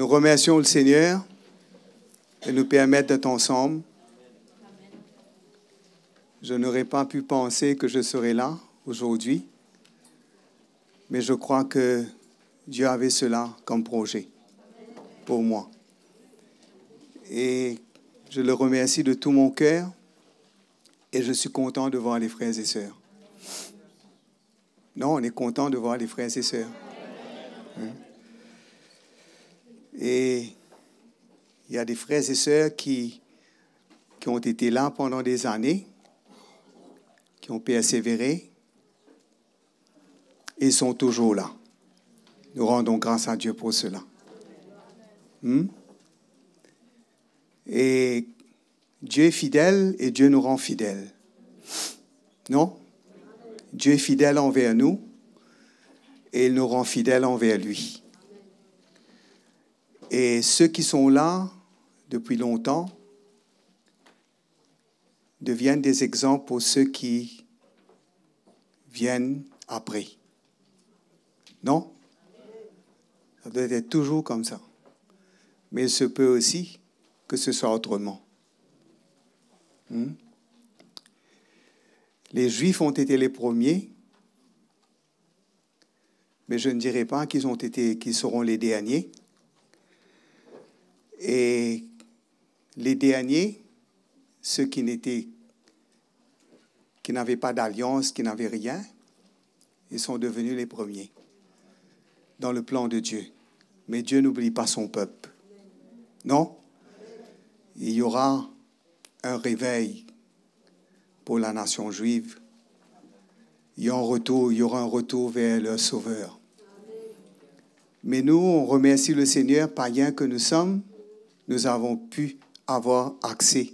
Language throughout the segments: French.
Nous remercions le Seigneur de nous permettre d'être ensemble. Je n'aurais pas pu penser que je serais là aujourd'hui, mais je crois que Dieu avait cela comme projet pour moi. Et je le remercie de tout mon cœur et je suis content de voir les frères et sœurs. Non, on est content de voir les frères et sœurs. Et il y a des frères et sœurs qui ont été là pendant des années, qui ont persévéré et sont toujours là. Nous rendons grâce à Dieu pour cela. Et Dieu est fidèle et Dieu nous rend fidèles. Non? Dieu est fidèle envers nous et il nous rend fidèles envers lui. Et ceux qui sont là depuis longtemps deviennent des exemples pour ceux qui viennent après. Non? Ça doit être toujours comme ça. Mais il se peut aussi que ce soit autrement. Les Juifs ont été les premiers, mais je ne dirais pas qu'ils seront les derniers. Et les derniers, ceux qui n'avaient pas d'alliance, qui n'avaient rien, ils sont devenus les premiers dans le plan de Dieu. Mais Dieu n'oublie pas son peuple. Non? Il y aura un réveil pour la nation juive. Il y aura un retour vers leur Sauveur. Mais nous, on remercie le Seigneur, païens que nous sommes, nous avons pu avoir accès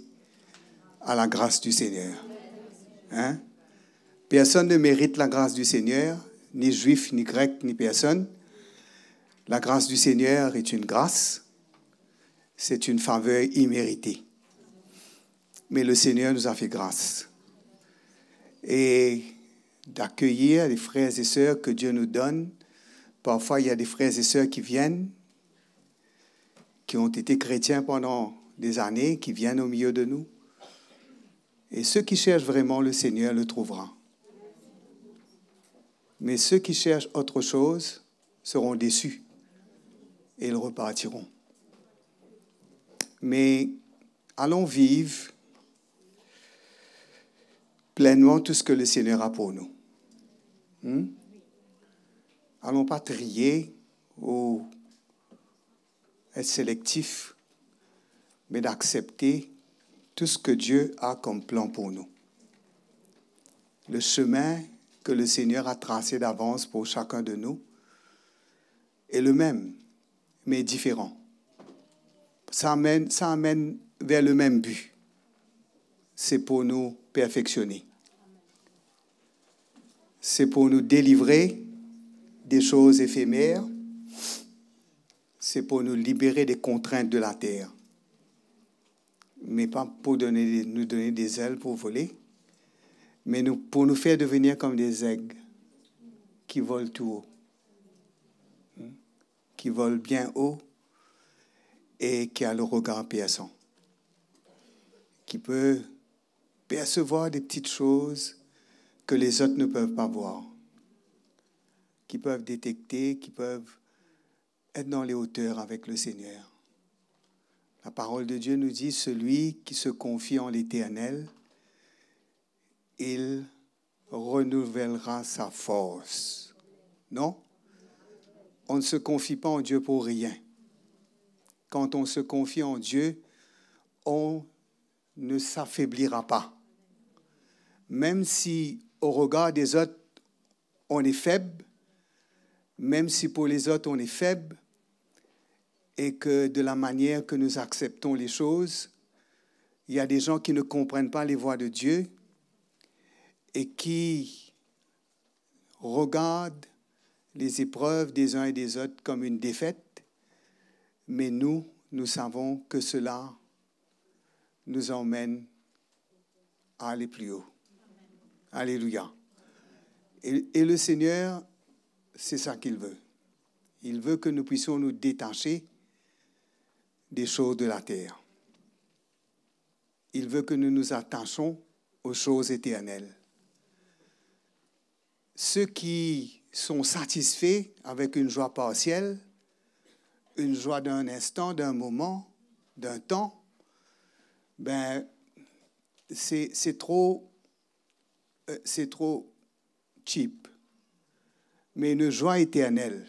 à la grâce du Seigneur. Personne ne mérite la grâce du Seigneur, ni juif, ni grec, ni personne. La grâce du Seigneur est une grâce, c'est une faveur imméritée. Mais le Seigneur nous a fait grâce. Et d'accueillir les frères et sœurs que Dieu nous donne. Parfois, il y a des frères et sœurs qui viennent, qui ont été chrétiens pendant des années, qui viennent au milieu de nous. Et ceux qui cherchent vraiment le Seigneur le trouveront. Mais ceux qui cherchent autre chose seront déçus et ils repartiront. Mais allons vivre pleinement tout ce que le Seigneur a pour nous. Allons pas trier ou être sélectifs, mais d'accepter tout ce que Dieu a comme plan pour nous. Le chemin que le Seigneur a tracé d'avance pour chacun de nous est le même, mais différent. Ça amène vers le même but. C'est pour nous perfectionner. C'est pour nous délivrer des choses éphémères. C'est pour nous libérer des contraintes de la terre. Mais pas pour nous donner des ailes pour voler, mais pour nous faire devenir comme des aigles qui volent tout haut. Qui volent bien haut et qui a le regard perçant. Qui peut percevoir des petites choses que les autres ne peuvent pas voir. Qui peuvent détecter, qui peuvent être dans les hauteurs avec le Seigneur. La parole de Dieu nous dit, celui qui se confie en l'Éternel, il renouvellera sa force. Non? On ne se confie pas en Dieu pour rien. Quand on se confie en Dieu, on ne s'affaiblira pas. Même si au regard des autres, on est faible, même si pour les autres, on est faible, et que de la manière que nous acceptons les choses, il y a des gens qui ne comprennent pas les voies de Dieu et qui regardent les épreuves des uns et des autres comme une défaite, mais nous savons que cela nous emmène à aller plus haut. Alléluia. Et le Seigneur, c'est ça qu'il veut. Il veut que nous puissions nous détacher des choses de la terre. Il veut que nous nous attachions aux choses éternelles. Ceux qui sont satisfaits avec une joie partielle, une joie d'un instant, d'un moment, d'un temps, ben, c'est trop cheap. Mais une joie éternelle,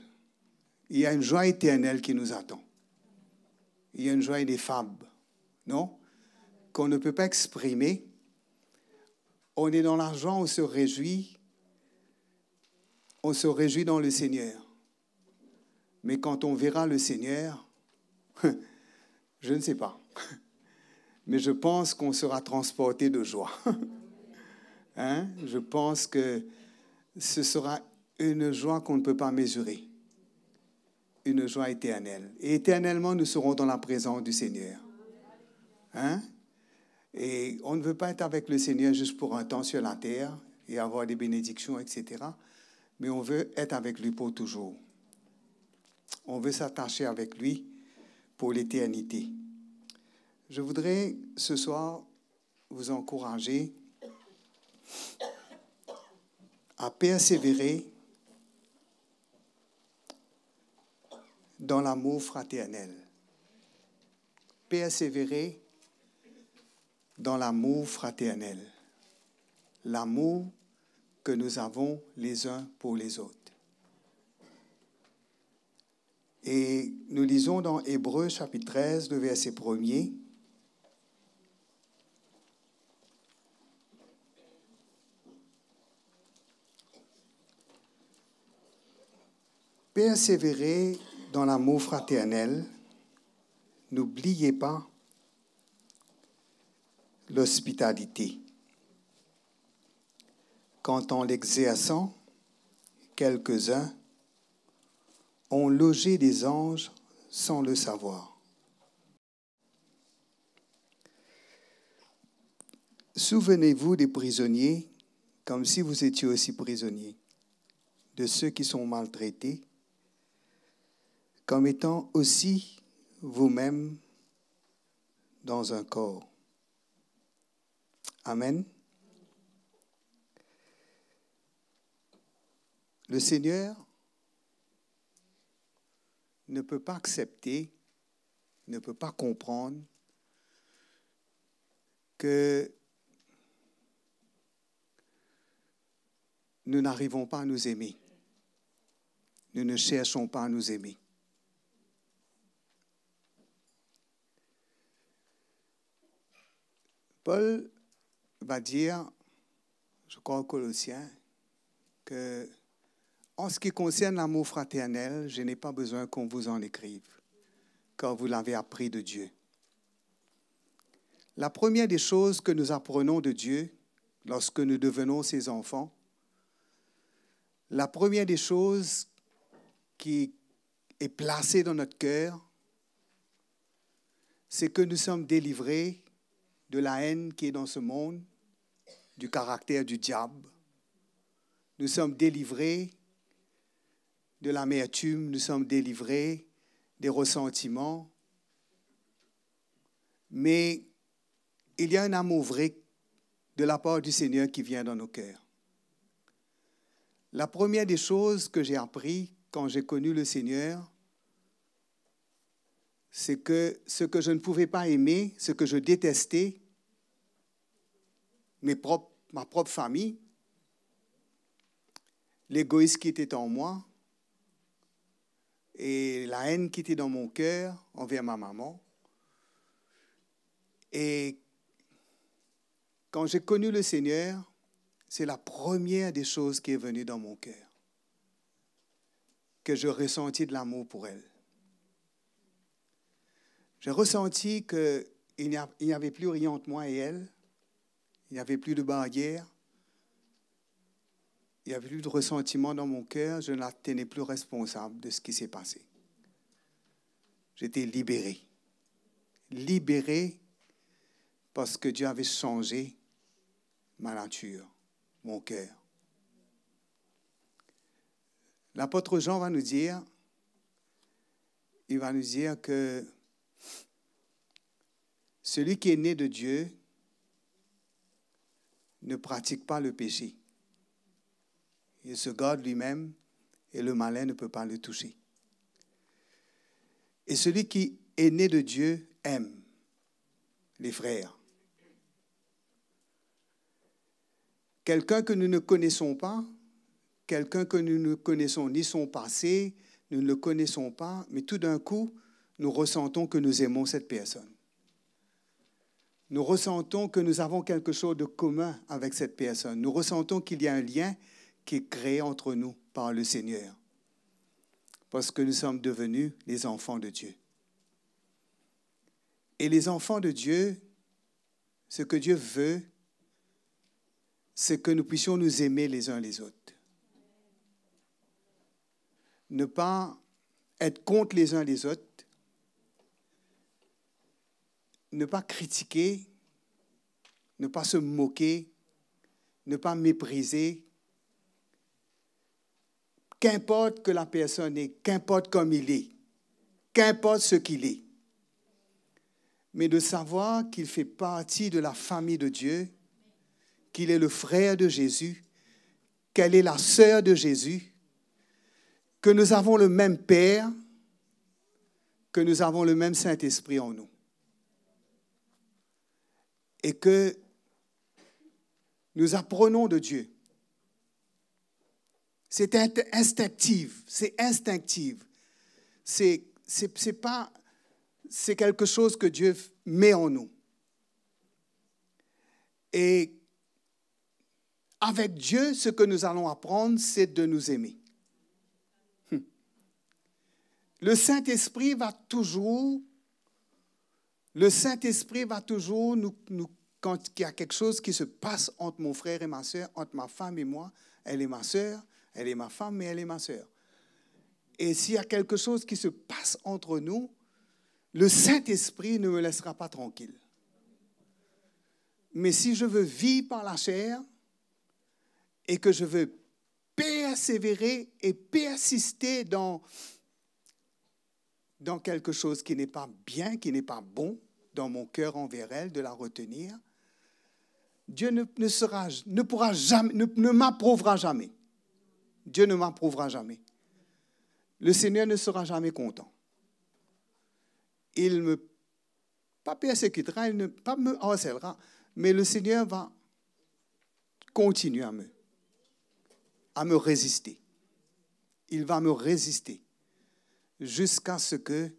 il y a une joie éternelle qui nous attend. Il y a une joie ineffable, non? Qu'on ne peut pas exprimer. On est dans la joie, on se réjouit dans le Seigneur. Mais quand on verra le Seigneur, je ne sais pas. Mais je pense qu'on sera transporté de joie. Hein? Je pense que ce sera une joie qu'on ne peut pas mesurer. Une joie éternelle. Et éternellement, nous serons dans la présence du Seigneur. Hein? Et on ne veut pas être avec le Seigneur juste pour un temps sur la terre et avoir des bénédictions, etc. Mais on veut être avec lui pour toujours. On veut s'attacher avec lui pour l'éternité. Je voudrais ce soir vous encourager à persévérer dans l'amour fraternel. Persévérer dans l'amour fraternel. L'amour que nous avons les uns pour les autres. Et nous lisons dans Hébreux chapitre 13, le verset 1er. Persévérez dans l'amour fraternel. N'oubliez pas l'hospitalité. Quand en l'exerçant, quelques-uns ont logé des anges sans le savoir. Souvenez-vous des prisonniers comme si vous étiez aussi prisonniers, de ceux qui sont maltraités, comme étant aussi vous-même dans un corps. Amen. Le Seigneur ne peut pas accepter, ne peut pas comprendre que nous n'arrivons pas à nous aimer. Nous ne cherchons pas à nous aimer. Paul va dire, je crois aux Colossiens, que en ce qui concerne l'amour fraternel, je n'ai pas besoin qu'on vous en écrive, car vous l'avez appris de Dieu. La première des choses que nous apprenons de Dieu lorsque nous devenons ses enfants, la première des choses qui est placée dans notre cœur, c'est que nous sommes délivrés de la haine qui est dans ce monde, du caractère du diable. Nous sommes délivrés de l'amertume, nous sommes délivrés des ressentiments. Mais il y a un amour vrai de la part du Seigneur qui vient dans nos cœurs. La première des choses que j'ai appris quand j'ai connu le Seigneur, c'est que ce que je ne pouvais pas aimer, ce que je détestais, ma propre famille, l'égoïsme qui était en moi et la haine qui était dans mon cœur envers ma maman. Et quand j'ai connu le Seigneur, c'est la première des choses qui est venue dans mon cœur, que je ressentis de l'amour pour elle. J'ai ressenti qu'il n'y avait plus rien entre moi et elle, il n'y avait plus de barrière, il n'y avait plus de ressentiment dans mon cœur, je ne la tenais plus responsable de ce qui s'est passé. J'étais libéré. Libéré parce que Dieu avait changé ma nature, mon cœur. L'apôtre Jean va nous dire, il va nous dire que Celui qui est né de Dieu ne pratique pas le péché. Il se garde lui-même et le malin ne peut pas le toucher. Et celui qui est né de Dieu aime les frères. Quelqu'un que nous ne connaissons pas, quelqu'un que nous ne connaissons ni son passé, nous ne le connaissons pas, mais tout d'un coup, nous ressentons que nous aimons cette personne. Nous ressentons que nous avons quelque chose de commun avec cette personne. Nous ressentons qu'il y a un lien qui est créé entre nous par le Seigneur. Parce que nous sommes devenus les enfants de Dieu. Et les enfants de Dieu, ce que Dieu veut, c'est que nous puissions nous aimer les uns les autres. Ne pas être contre les uns les autres, ne pas critiquer, ne pas se moquer, ne pas mépriser. Qu'importe que la personne est, qu'importe comme il est, qu'importe ce qu'il est, mais de savoir qu'il fait partie de la famille de Dieu, qu'il est le frère de Jésus, qu'elle est la sœur de Jésus, que nous avons le même Père, que nous avons le même Saint-Esprit en nous. Et que nous apprenons de Dieu. C'est instinctif, c'est instinctif. C'est quelque chose que Dieu met en nous. Et avec Dieu, ce que nous allons apprendre, c'est de nous aimer. Le Saint-Esprit va toujours quand il y a quelque chose qui se passe entre mon frère et ma soeur, entre ma femme et moi, elle est ma soeur, elle est ma femme, mais elle est ma soeur. Et s'il y a quelque chose qui se passe entre nous, le Saint-Esprit ne me laissera pas tranquille. Mais si je veux vivre par la chair et que je veux persévérer et persister dans quelque chose qui n'est pas bien, qui n'est pas bon dans mon cœur envers elle, de la retenir, Dieu ne m'approuvera jamais. Dieu ne m'approuvera jamais. Le Seigneur ne sera jamais content. Il ne me pas persécutera, il ne pas me harcèlera, mais le Seigneur va continuer à me résister. Il va me résister jusqu'à ce que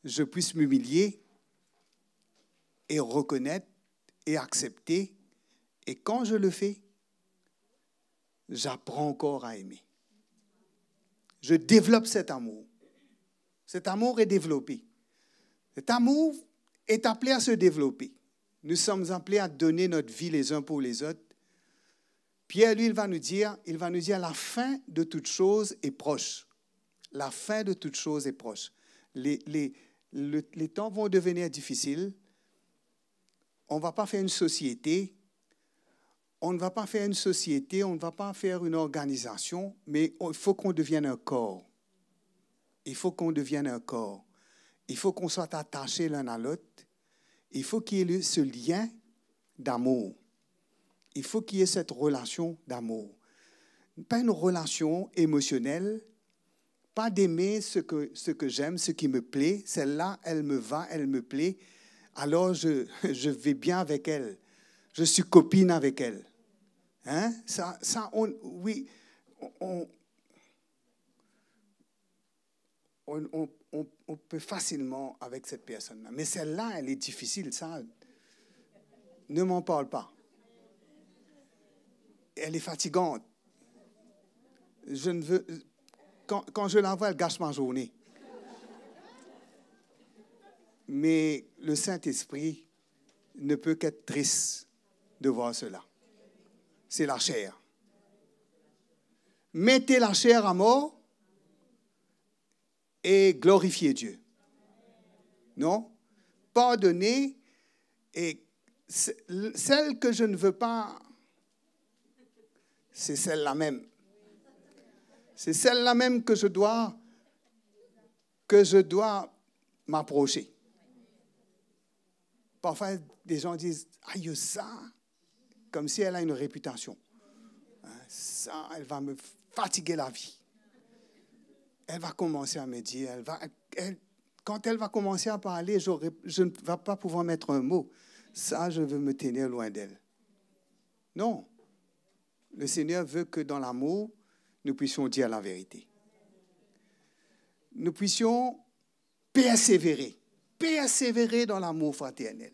je puisse m'humilier et reconnaître et accepter. Et quand je le fais, j'apprends encore à aimer. Je développe cet amour. Cet amour est développé. Cet amour est appelé à se développer. Nous sommes appelés à donner notre vie les uns pour les autres. Pierre, lui, il va nous dire, la fin de toute chose est proche. La fin de toute chose est proche. Les temps vont devenir difficiles. On ne va pas faire une société. On ne va pas faire une organisation, mais il faut qu'on devienne un corps. Il faut qu'on devienne un corps. Il faut qu'on soit attachés l'un à l'autre. Il faut qu'il y ait ce lien d'amour. Il faut qu'il y ait cette relation d'amour. Pas une relation émotionnelle, pas d'aimer ce que j'aime, ce qui me plaît. Celle-là, elle me va, elle me plaît. Alors, je vais bien avec elle. Je suis copine avec elle. Hein? On peut facilement avec cette personne-là. Mais celle-là, elle est difficile, ça. Ne m'en parle pas. Elle est fatigante. Quand je la vois, elle gâche ma journée. Mais le Saint-Esprit ne peut qu'être triste de voir cela. C'est la chair. Mettez la chair à mort et glorifiez Dieu. Non? Pardonnez, et celle que je ne veux pas, c'est celle-là même. C'est celle-là même que je dois m'approcher. Parfois, des gens disent, aïe, ça, comme si elle a une réputation. Ça, elle va me fatiguer la vie. Elle va commencer à me dire, quand elle va commencer à parler, je ne vais pas pouvoir mettre un mot. Ça, je veux me tenir loin d'elle. Non. Le Seigneur veut que dans l'amour, nous puissions dire la vérité. Nous puissions persévérer dans l'amour fraternel.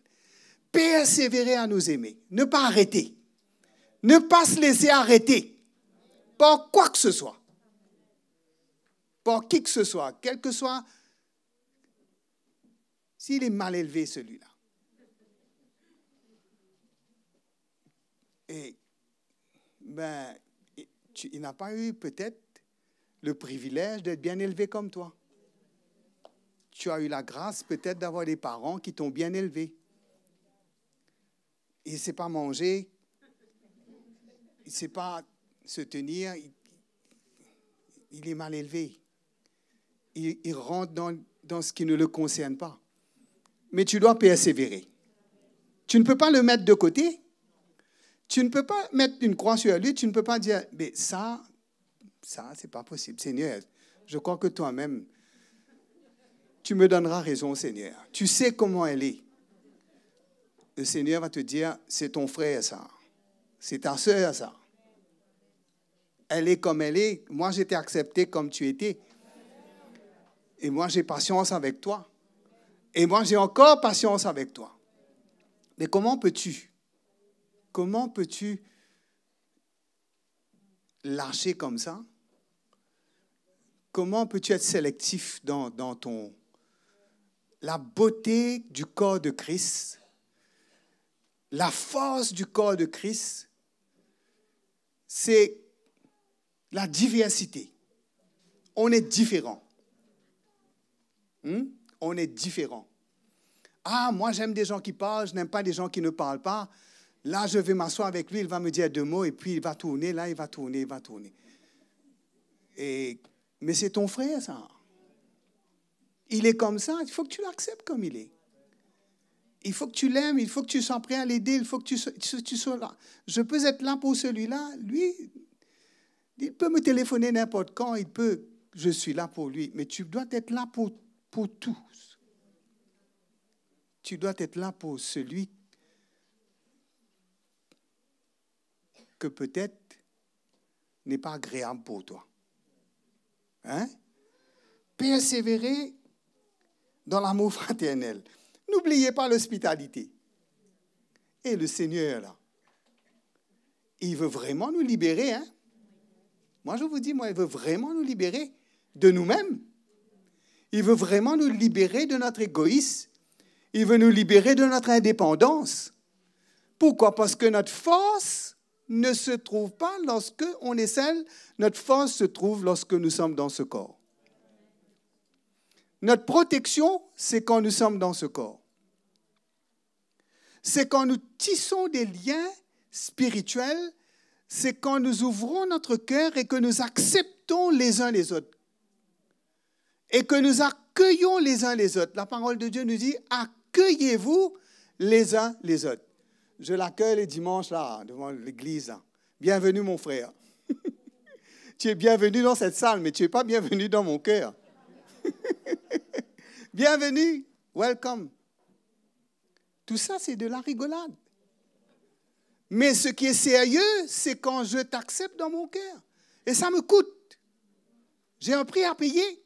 Persévérer à nous aimer. Ne pas arrêter. Ne pas se laisser arrêter par quoi que ce soit. Par qui que ce soit. Quel que soit. S'il est mal élevé, celui-là. Et, il n'a pas eu peut-être le privilège d'être bien élevé comme toi. Tu as eu la grâce peut-être d'avoir des parents qui t'ont bien élevé. Il ne sait pas manger, il ne sait pas se tenir, il est mal élevé. Il rentre dans ce qui ne le concerne pas. Mais tu dois persévérer. Tu ne peux pas le mettre de côté. Tu ne peux pas mettre une croix sur lui. Tu ne peux pas dire, mais ça, c'est pas possible. Seigneur, je crois que toi-même, tu me donneras raison, Seigneur. Tu sais comment elle est. Le Seigneur va te dire, c'est ton frère, ça. C'est ta sœur, ça. Elle est comme elle est. Moi, je t'ai accepté comme tu étais. Et moi, j'ai patience avec toi. Et moi, j'ai encore patience avec toi. Mais comment peux-tu lâcher comme ça? Comment peux-tu être sélectif dans la beauté du corps de Christ, la force du corps de Christ, c'est la diversité. On est différents. On est différents. Ah, moi j'aime des gens qui parlent, je n'aime pas des gens qui ne parlent pas. Là, je vais m'asseoir avec lui, il va me dire 2 mots et puis il va tourner, là, il va tourner. Mais c'est ton frère, ça. Il est comme ça, il faut que tu l'acceptes comme il est. Il faut que tu l'aimes, il faut que tu sois prêt à l'aider, il faut que tu sois là. Je peux être là pour celui-là, lui, il peut me téléphoner n'importe quand, je suis là pour lui, mais tu dois être là pour tous. Tu dois être là pour celui que peut-être n'est pas agréable pour toi. Hein? Persévérer dans l'amour fraternel. N'oubliez pas l'hospitalité. Et le Seigneur, là, il veut vraiment nous libérer. Hein? Moi, je vous dis, il veut vraiment nous libérer de nous-mêmes. Il veut vraiment nous libérer de notre égoïsme. Il veut nous libérer de notre indépendance. Pourquoi? Parce que notre force ne se trouve pas lorsque on est seul. Notre force se trouve lorsque nous sommes dans ce corps. Notre protection, c'est quand nous sommes dans ce corps. C'est quand nous tissons des liens spirituels, c'est quand nous ouvrons notre cœur et que nous acceptons les uns les autres. Et que nous accueillons les uns les autres. La parole de Dieu nous dit, accueillez-vous les uns les autres. Je l'accueille les dimanches là, devant l'église. Là. Bienvenue mon frère. Tu es bienvenu dans cette salle, mais tu n'es pas bienvenu dans mon cœur. Bienvenue, welcome. Tout ça, c'est de la rigolade. Mais ce qui est sérieux, c'est quand je t'accepte dans mon cœur. Et ça me coûte. J'ai un prix à payer.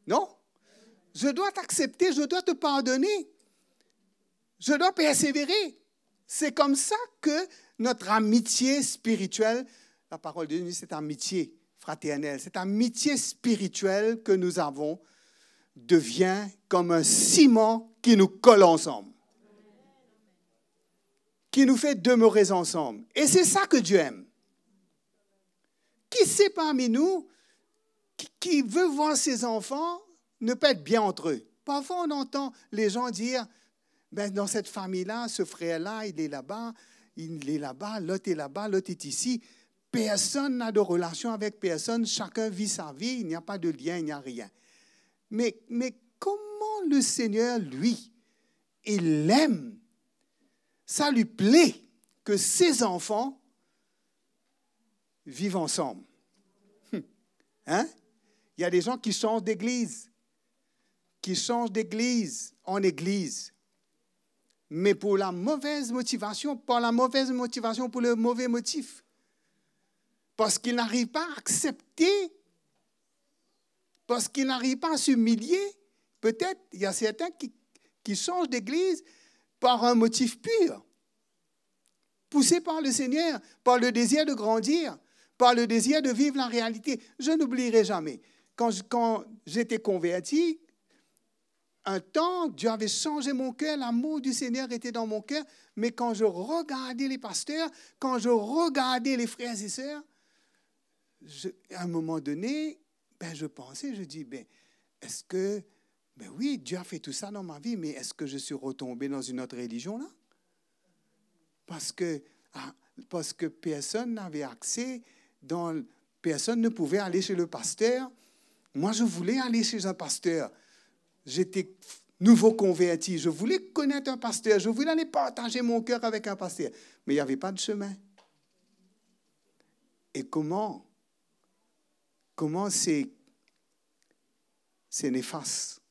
Non? Je dois t'accepter, je dois te pardonner. Je dois persévérer. C'est comme ça que notre amitié spirituelle, la parole de Dieu, cette amitié fraternelle, cette amitié spirituelle que nous avons devient comme un ciment qui nous colle ensemble, qui nous fait demeurer ensemble. Et c'est ça que Dieu aime. Qui c'est parmi nous qui veut voir ses enfants ne pas être bien entre eux? Parfois, on entend les gens dire, dans cette famille-là, ce frère-là, il est là-bas, l'autre est là-bas, l'autre est ici. Personne n'a de relation avec personne, chacun vit sa vie, il n'y a pas de lien, il n'y a rien. Mais comment le Seigneur, lui, il aime, ça lui plaît que ses enfants vivent ensemble. Hein? Il y a des gens qui changent d'église en église. Mais pour la mauvaise motivation, pour le mauvais motif. Parce qu'ils n'arrivent pas à accepter, parce qu'ils n'arrivent pas à s'humilier. Peut-être, il y a certains qui changent d'église par un motif pur. Poussés par le Seigneur, par le désir de grandir, par le désir de vivre la réalité. Je n'oublierai jamais. Quand j'étais converti, un temps, Dieu avait changé mon cœur, l'amour du Seigneur était dans mon cœur, mais quand je regardais les pasteurs, quand je regardais les frères et sœurs, à un moment donné, je pensais, je dis, est-ce que, oui, Dieu a fait tout ça dans ma vie, mais est-ce que je suis retombé dans une autre religion là? Parce que personne n'avait accès, personne ne pouvait aller chez le pasteur. Moi, je voulais aller chez un pasteur. J'étais nouveau converti. Je voulais connaître un pasteur. Je voulais aller partager mon cœur avec un pasteur. Mais il n'y avait pas de chemin. Et comment c'est néfaste?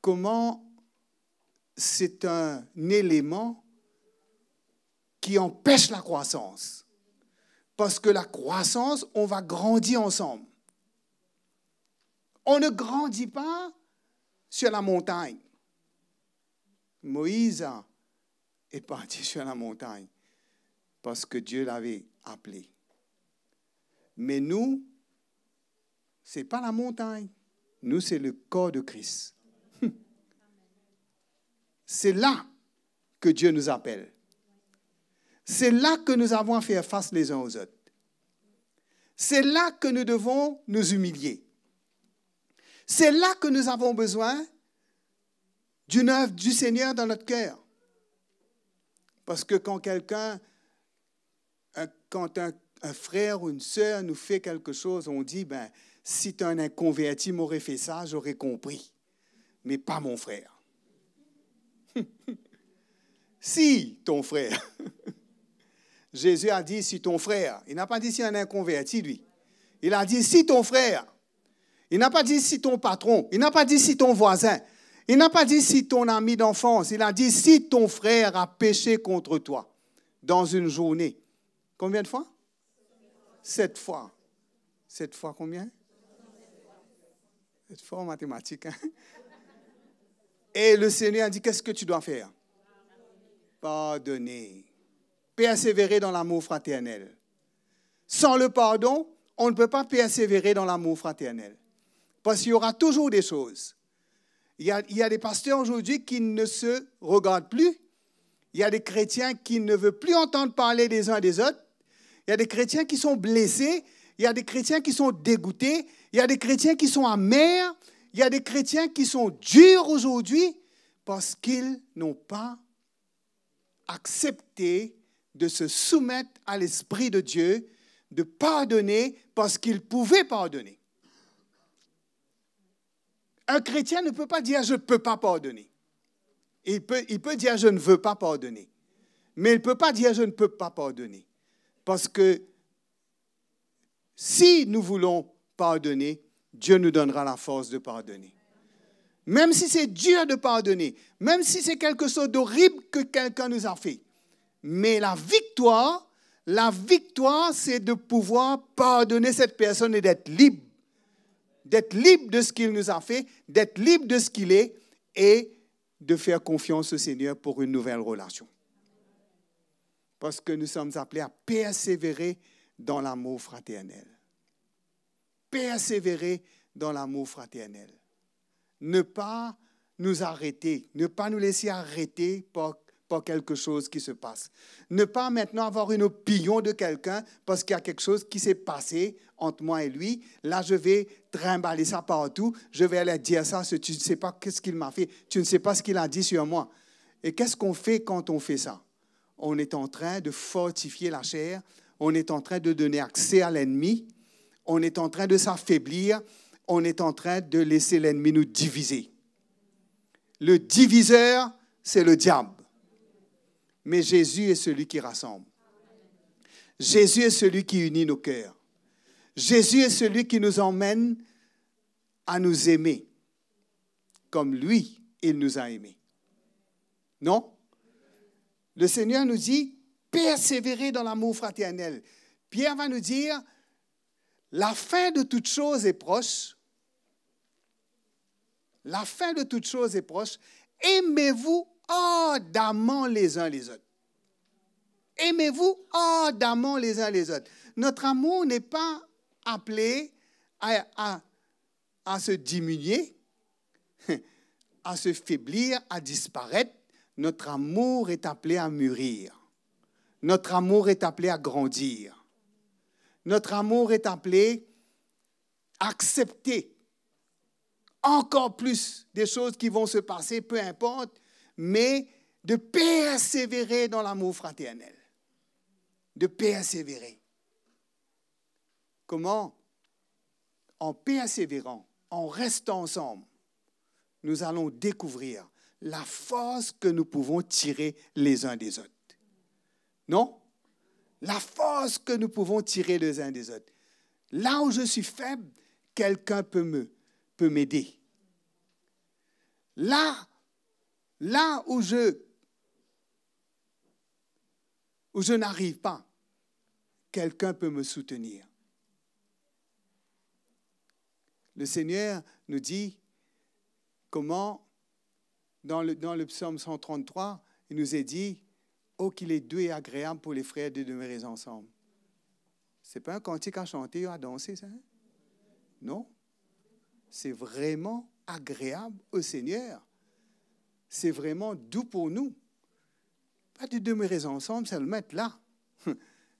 Comment c'est un élément qui empêche la croissance? Parce que la croissance, on va grandir ensemble. On ne grandit pas sur la montagne. Moïse est parti sur la montagne parce que Dieu l'avait appelé. Mais nous, ce n'est pas la montagne. Nous, c'est le corps de Christ. C'est là que Dieu nous appelle. C'est là que nous avons à faire face les uns aux autres. C'est là que nous devons nous humilier. C'est là que nous avons besoin d'une œuvre du Seigneur dans notre cœur. Parce que quand un frère ou une sœur nous fait quelque chose, on dit, si un inconverti m'aurait fait ça, j'aurais compris. Mais pas mon frère. Si ton frère. Jésus a dit, si ton frère. Il n'a pas dit si un inconverti, lui. Il a dit, si ton frère. Il n'a pas dit si ton patron. Il n'a pas dit si ton voisin. Il n'a pas dit si ton ami d'enfance. Il a dit si ton frère a péché contre toi dans une journée. Combien de fois? 7 fois. 7 fois combien? 7 fois en mathématiques. Hein? Et le Seigneur a dit, qu'est-ce que tu dois faire? Pardonner. Persévérer dans l'amour fraternel. Sans le pardon, on ne peut pas persévérer dans l'amour fraternel. Parce qu'il y aura toujours des choses. Il y a des pasteurs aujourd'hui qui ne se regardent plus. Il y a des chrétiens qui ne veulent plus entendre parler des uns des autres. Il y a des chrétiens qui sont blessés. Il y a des chrétiens qui sont dégoûtés. Il y a des chrétiens qui sont amers. Il y a des chrétiens qui sont durs aujourd'hui parce qu'ils n'ont pas accepté de se soumettre à l'Esprit de Dieu, de pardonner parce qu'ils pouvaient pardonner. Un chrétien ne peut pas dire « je ne peux pas pardonner ». Il peut dire « je ne veux pas pardonner ». Mais il ne peut pas dire « je ne peux pas pardonner ». Parce que si nous voulons pardonner, Dieu nous donnera la force de pardonner. Même si c'est dur de pardonner, même si c'est quelque chose d'horrible que quelqu'un nous a fait. Mais la victoire, c'est de pouvoir pardonner cette personne et d'être libre. D'être libre de ce qu'il nous a fait, d'être libre de ce qu'il est et de faire confiance au Seigneur pour une nouvelle relation. Parce que nous sommes appelés à persévérer dans l'amour fraternel. Persévérer dans l'amour fraternel. Ne pas nous arrêter, ne pas nous laisser arrêter par quelque chose qui se passe. Ne pas maintenant avoir une opinion de quelqu'un parce qu'il y a quelque chose qui s'est passé entre moi et lui. Là, je vais trimballer ça partout. Je vais aller dire ça. Tu ne sais pas ce qu'il m'a fait. Tu ne sais pas ce qu'il a dit sur moi. Et qu'est-ce qu'on fait quand on fait ça? On est en train de fortifier la chair. On est en train de donner accès à l'ennemi. On est en train de s'affaiblir. On est en train de laisser l'ennemi nous diviser. Le diviseur, c'est le diable. Mais Jésus est celui qui rassemble. Jésus est celui qui unit nos cœurs. Jésus est celui qui nous emmène à nous aimer comme lui, il nous a aimés. Non? Le Seigneur nous dit, persévérez dans l'amour fraternel. Pierre va nous dire, la fin de toute chose est proche. La fin de toute chose est proche. Aimez-vous ardemment les uns les autres. Aimez-vous ardemment les uns les autres. Notre amour n'est pas appelé à se diminuer, à se faiblir, à disparaître. Notre amour est appelé à mûrir. Notre amour est appelé à grandir. Notre amour est appelé à accepter encore plus des choses qui vont se passer, peu importe, mais de persévérer dans l'amour fraternel. De persévérer. Comment? En persévérant, en restant ensemble, nous allons découvrir la force que nous pouvons tirer les uns des autres. Non? La force que nous pouvons tirer les uns des autres. Là où je suis faible, quelqu'un peut m'aider. Là où je n'arrive pas, quelqu'un peut me soutenir. Le Seigneur nous dit comment, dans le psaume 133, il nous est dit « Oh, qu'il est doux et agréable pour les frères de demeurer ensemble. » Ce n'est pas un cantique à chanter ou à danser, ça? Hein? Non. C'est vraiment agréable au Seigneur. C'est vraiment doux pour nous. Pas de demeurer ensemble, c'est le mettre là.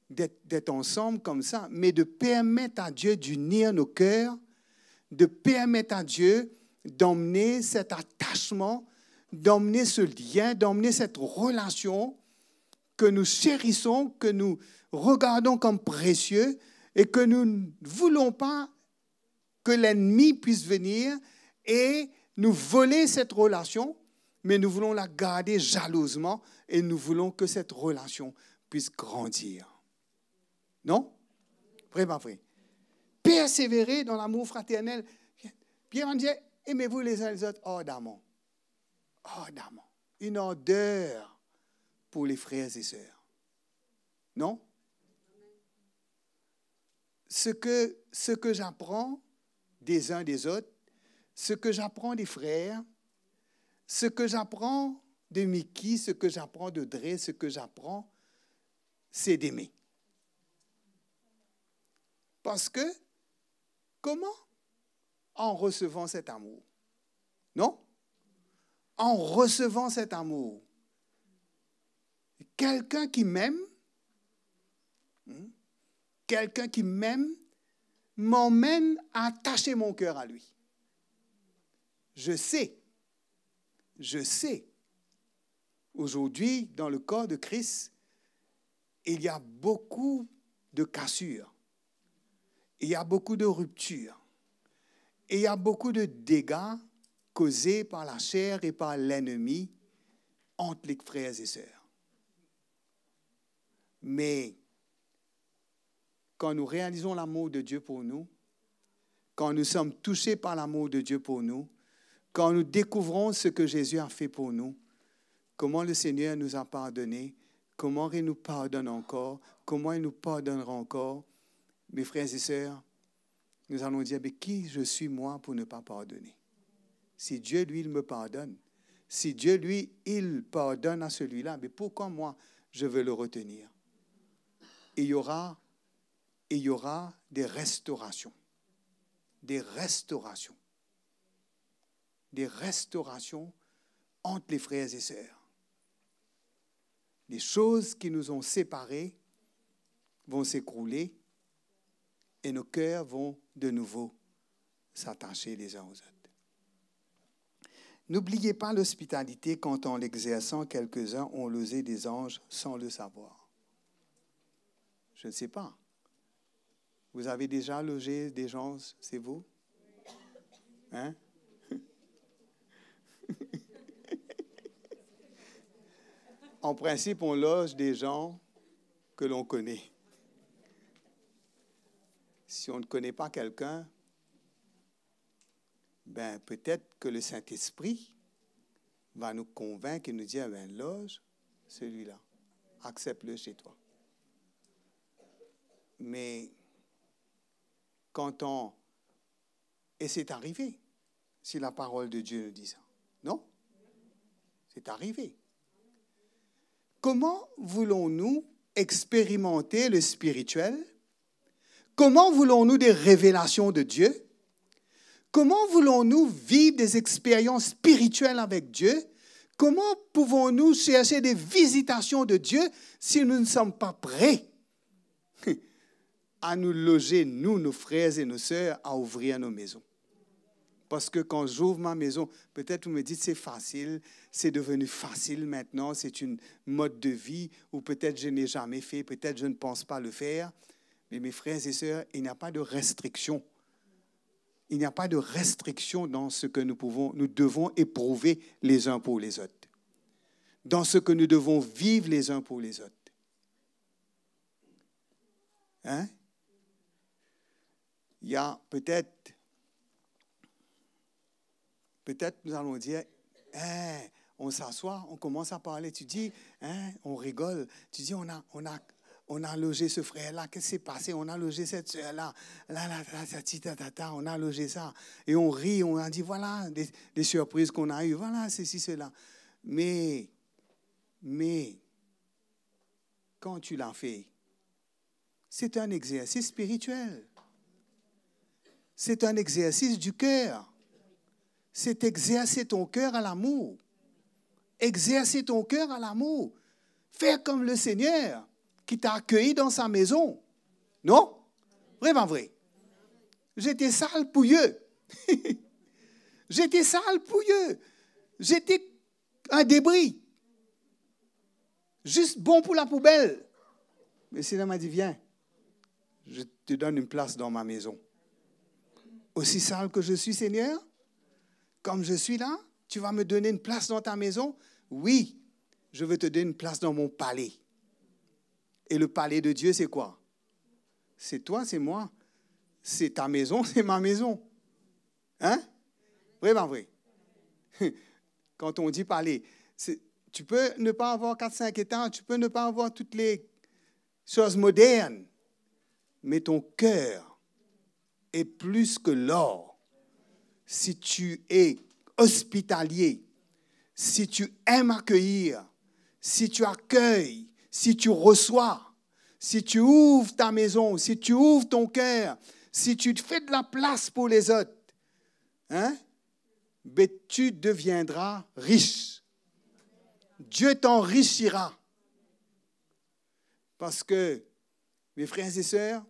D'être ensemble comme ça, mais de permettre à Dieu d'unir nos cœurs, de permettre à Dieu d'emmener cet attachement, d'emmener ce lien, d'emmener cette relation que nous chérissons, que nous regardons comme précieux et que nous ne voulons pas que l'ennemi puisse venir et nous voler cette relation, mais nous voulons la garder jalousement et nous voulons que cette relation puisse grandir. Non? Vrai, pas vrai? Persévérer dans l'amour fraternel. Pierre va dire, aimez-vous les uns les autres ardemment. Ardemment. Une ardeur pour les frères et sœurs. Non? Ce que j'apprends des uns des autres, ce que j'apprends des frères, ce que j'apprends de Mickey, ce que j'apprends de Dre, ce que j'apprends, c'est d'aimer. Parce que, comment? En recevant cet amour. Non? En recevant cet amour. Quelqu'un qui m'aime, m'emmène à attacher mon cœur à lui. Je sais, aujourd'hui, dans le corps de Christ, il y a beaucoup de cassures. Il y a beaucoup de ruptures. Et il y a beaucoup de dégâts causés par la chair et par l'ennemi entre les frères et sœurs. Mais quand nous réalisons l'amour de Dieu pour nous, quand nous sommes touchés par l'amour de Dieu pour nous, quand nous découvrons ce que Jésus a fait pour nous, comment le Seigneur nous a pardonné, comment il nous pardonne encore, comment il nous pardonnera encore, mes frères et sœurs, nous allons dire, mais qui je suis moi pour ne pas pardonner? Si Dieu, lui, il me pardonne, si Dieu, lui, il pardonne à celui-là, mais pourquoi moi, je veux le retenir? Et il y aura des restaurations. Des restaurations entre les frères et sœurs. Les choses qui nous ont séparés vont s'écrouler et nos cœurs vont de nouveau s'attacher les uns aux autres. N'oubliez pas l'hospitalité quand en l'exerçant, quelques-uns ont logé des anges sans le savoir. Je ne sais pas. Vous avez déjà logé des gens, c'est vous? Hein? En principe, on loge des gens que l'on connaît. Si on ne connaît pas quelqu'un, ben peut-être que le Saint-Esprit va nous convaincre et nous dire, ben loge celui-là, accepte-le chez toi. Mais quand on... Et c'est arrivé, si la parole de Dieu nous dit ça. Non? C'est arrivé. Comment voulons-nous expérimenter le spirituel? Comment voulons-nous des révélations de Dieu? Comment voulons-nous vivre des expériences spirituelles avec Dieu? Comment pouvons-nous chercher des visitations de Dieu si nous ne sommes pas prêts à nous loger, nous, nos frères et nos sœurs, à ouvrir nos maisons? Parce que quand j'ouvre ma maison, peut-être vous me dites c'est facile, c'est devenu facile maintenant, c'est une mode de vie, ou peut-être je n'ai jamais fait, peut-être je ne pense pas le faire. Mais mes frères et sœurs, il n'y a pas de restriction. Il n'y a pas de restriction dans ce que nous devons éprouver les uns pour les autres. Dans ce que nous devons vivre les uns pour les autres. Hein? Il y a peut-être nous allons dire, hein, on s'assoit, on commence à parler, tu dis, hein, on rigole, tu dis, on a logé ce frère-là, qu'est-ce qui s'est passé? On a logé cette soeur-là, on a logé ça. Et on rit, on a dit, voilà, des surprises qu'on a eues, voilà, ceci, cela. Mais, quand tu l'as fait, c'est un exercice spirituel. C'est un exercice du cœur. C'est exercer ton cœur à l'amour. Exercer ton cœur à l'amour. Faire comme le Seigneur qui t'a accueilli dans sa maison. Non? Vraiment vrai. J'étais sale pouilleux. J'étais sale pouilleux. J'étais un débris. Juste bon pour la poubelle. Mais le Seigneur m'a dit, viens, je te donne une place dans ma maison. Aussi sale que je suis, Seigneur, comme je suis là, tu vas me donner une place dans ta maison? Oui, je veux te donner une place dans mon palais. Et le palais de Dieu, c'est quoi? C'est toi, c'est moi. C'est ta maison, c'est ma maison. Hein? Vraiment vrai. Quand on dit palais, tu peux ne pas avoir 4-5 étages, tu peux ne pas avoir toutes les choses modernes, mais ton cœur est plus que l'or. Si tu es hospitalier, si tu aimes accueillir, si tu accueilles, si tu reçois, si tu ouvres ta maison, si tu ouvres ton cœur, si tu te fais de la place pour les autres, hein, ben tu deviendras riche. Dieu t'enrichira. Parce que, mes frères et sœurs,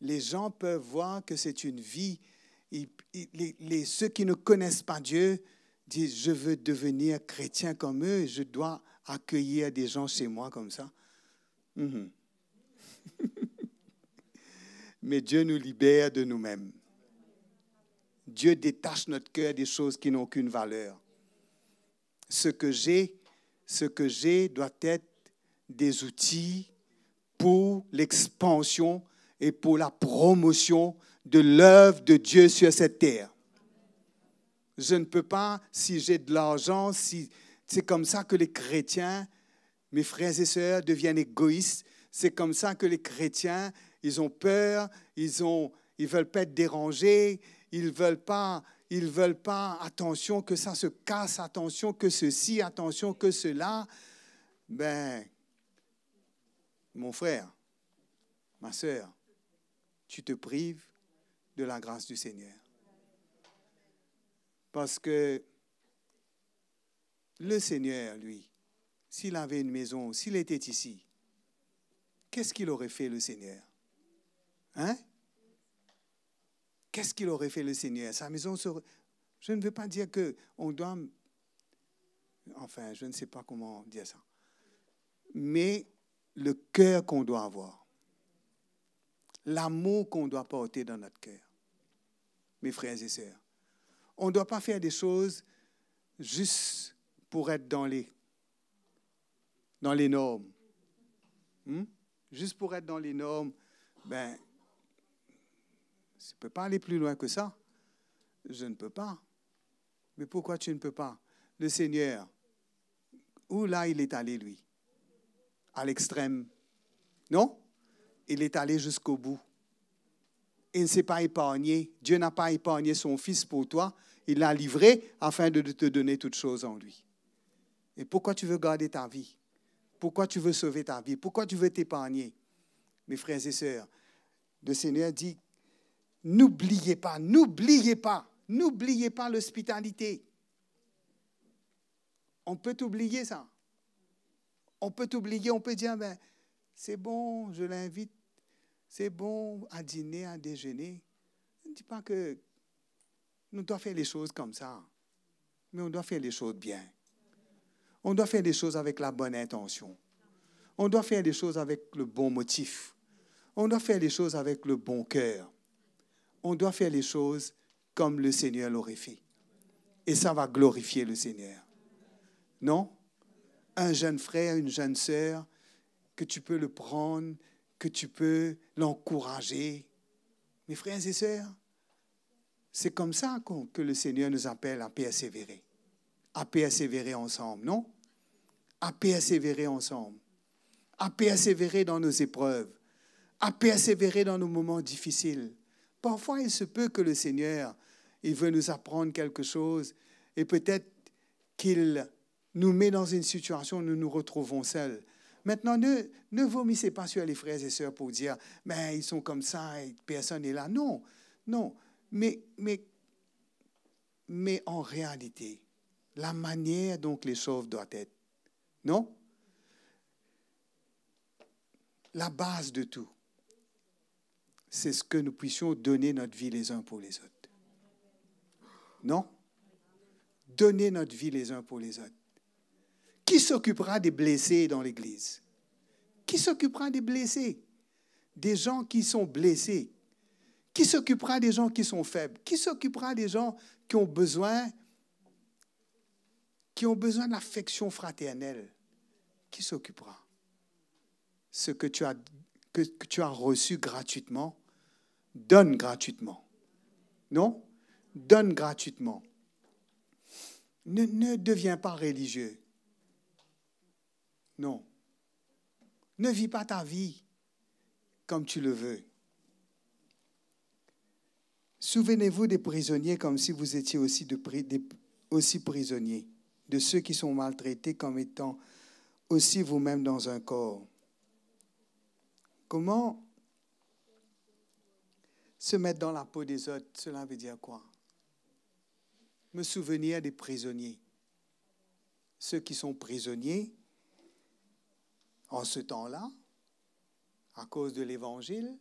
les gens peuvent voir que c'est une vie. Ceux qui ne connaissent pas Dieu disent, je veux devenir chrétien comme eux, je dois accueillir des gens chez moi comme ça. Mais Dieu nous libère de nous-mêmes. Dieu détache notre cœur des choses qui n'ont aucune valeur. Ce que j'ai doit être des outils pour l'expansion et pour la promotion de l'œuvre de Dieu sur cette terre. Je ne peux pas, si j'ai de l'argent, si c'est comme ça que les chrétiens, mes frères et sœurs, deviennent égoïstes. C'est comme ça que les chrétiens, ils ont peur, ils veulent pas être dérangés, ils veulent pas, attention que ça se casse, attention que ceci, attention que cela. Ben, mon frère, ma sœur, tu te prives de la grâce du Seigneur. Parce que le Seigneur, lui, s'il avait une maison, s'il était ici, qu'est-ce qu'il aurait fait le Seigneur? Hein? Qu'est-ce qu'il aurait fait le Seigneur? Sa maison serait... Je ne veux pas dire qu'on doit... Enfin, je ne sais pas comment dire ça. Mais le cœur qu'on doit avoir, l'amour qu'on doit porter dans notre cœur, mes frères et sœurs, on ne doit pas faire des choses juste pour être dans les dans les normes. Juste pour être dans les normes, ben, je ne peux pas aller plus loin que ça. Je ne peux pas. Mais pourquoi tu ne peux pas? Le Seigneur, où là il est allé, lui? À l'extrême. Non? Il est allé jusqu'au bout. Il ne s'est pas épargné. Dieu n'a pas épargné son Fils pour toi. Il l'a livré afin de te donner toutes choses en lui. Et pourquoi tu veux garder ta vie? Pourquoi tu veux sauver ta vie? Pourquoi tu veux t'épargner? Mes frères et sœurs, le Seigneur dit, n'oubliez pas l'hospitalité. On peut t'oublier ça. On peut t'oublier, on peut dire, ben, c'est bon, je l'invite, c'est bon à dîner, à déjeuner. Je ne dis pas que nous devons faire les choses comme ça, mais on doit faire les choses bien. On doit faire les choses avec la bonne intention. On doit faire les choses avec le bon motif. On doit faire les choses avec le bon cœur. On doit faire les choses comme le Seigneur l'aurait fait. Et ça va glorifier le Seigneur. Non? Un jeune frère, une jeune sœur, que tu peux le prendre, que tu peux l'encourager. Mes frères et sœurs, c'est comme ça que le Seigneur nous appelle à persévérer. À persévérer ensemble, non? À persévérer ensemble. À persévérer dans nos épreuves. À persévérer dans nos moments difficiles. Parfois, il se peut que le Seigneur, il veut nous apprendre quelque chose et peut-être qu'il nous met dans une situation où nous nous retrouvons seuls. Maintenant, ne vomissez pas sur les frères et sœurs pour dire « mais ils sont comme ça et personne n'est là ». Non, non. Mais en réalité, la manière dont les choses doivent être, non? La base de tout, c'est ce que nous puissions donner notre vie les uns pour les autres. Non? Donner notre vie les uns pour les autres. Qui s'occupera des blessés dans l'Église? Qui s'occupera des blessés? Des gens qui sont blessés. Qui s'occupera des gens qui sont faibles? Qui s'occupera des gens qui ont besoin de l'affection fraternelle? Qui s'occupera? Ce que tu as reçu gratuitement, donne gratuitement. Non? Donne gratuitement. Ne deviens pas religieux. Non. Ne vis pas ta vie comme tu le veux. Souvenez-vous des prisonniers comme si vous étiez aussi prisonniers, de ceux qui sont maltraités comme étant aussi vous-même dans un corps. Comment se mettre dans la peau des autres, cela veut dire quoi? Me souvenir des prisonniers. Ceux qui sont prisonniers en ce temps-là, à cause de l'Évangile.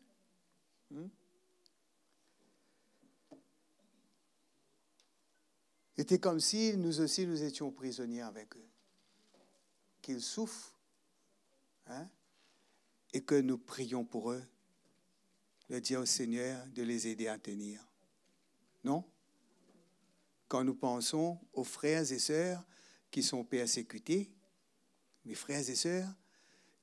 C'était comme si nous aussi, nous étions prisonniers avec eux. Qu'ils souffrent, et que nous prions pour eux, de dire au Seigneur de les aider à tenir. Non? Quand nous pensons aux frères et sœurs qui sont persécutés, mes frères et sœurs,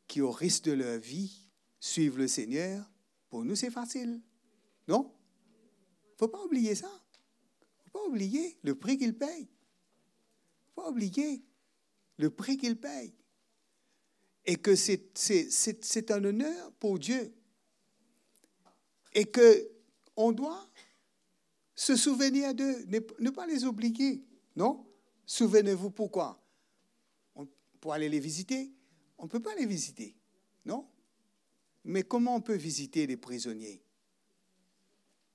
qui au risque de leur vie suivent le Seigneur, pour nous c'est facile. Non? Il ne faut pas oublier ça. Il ne faut pas oublier le prix qu'ils payent. Il ne faut pas oublier le prix qu'ils payent. Et que c'est un honneur pour Dieu. Et qu'on doit se souvenir d'eux, ne pas les oublier. Non? Souvenez-vous pourquoi? Pour aller les visiter? On ne peut pas les visiter. Non? Mais comment on peut visiter les prisonniers?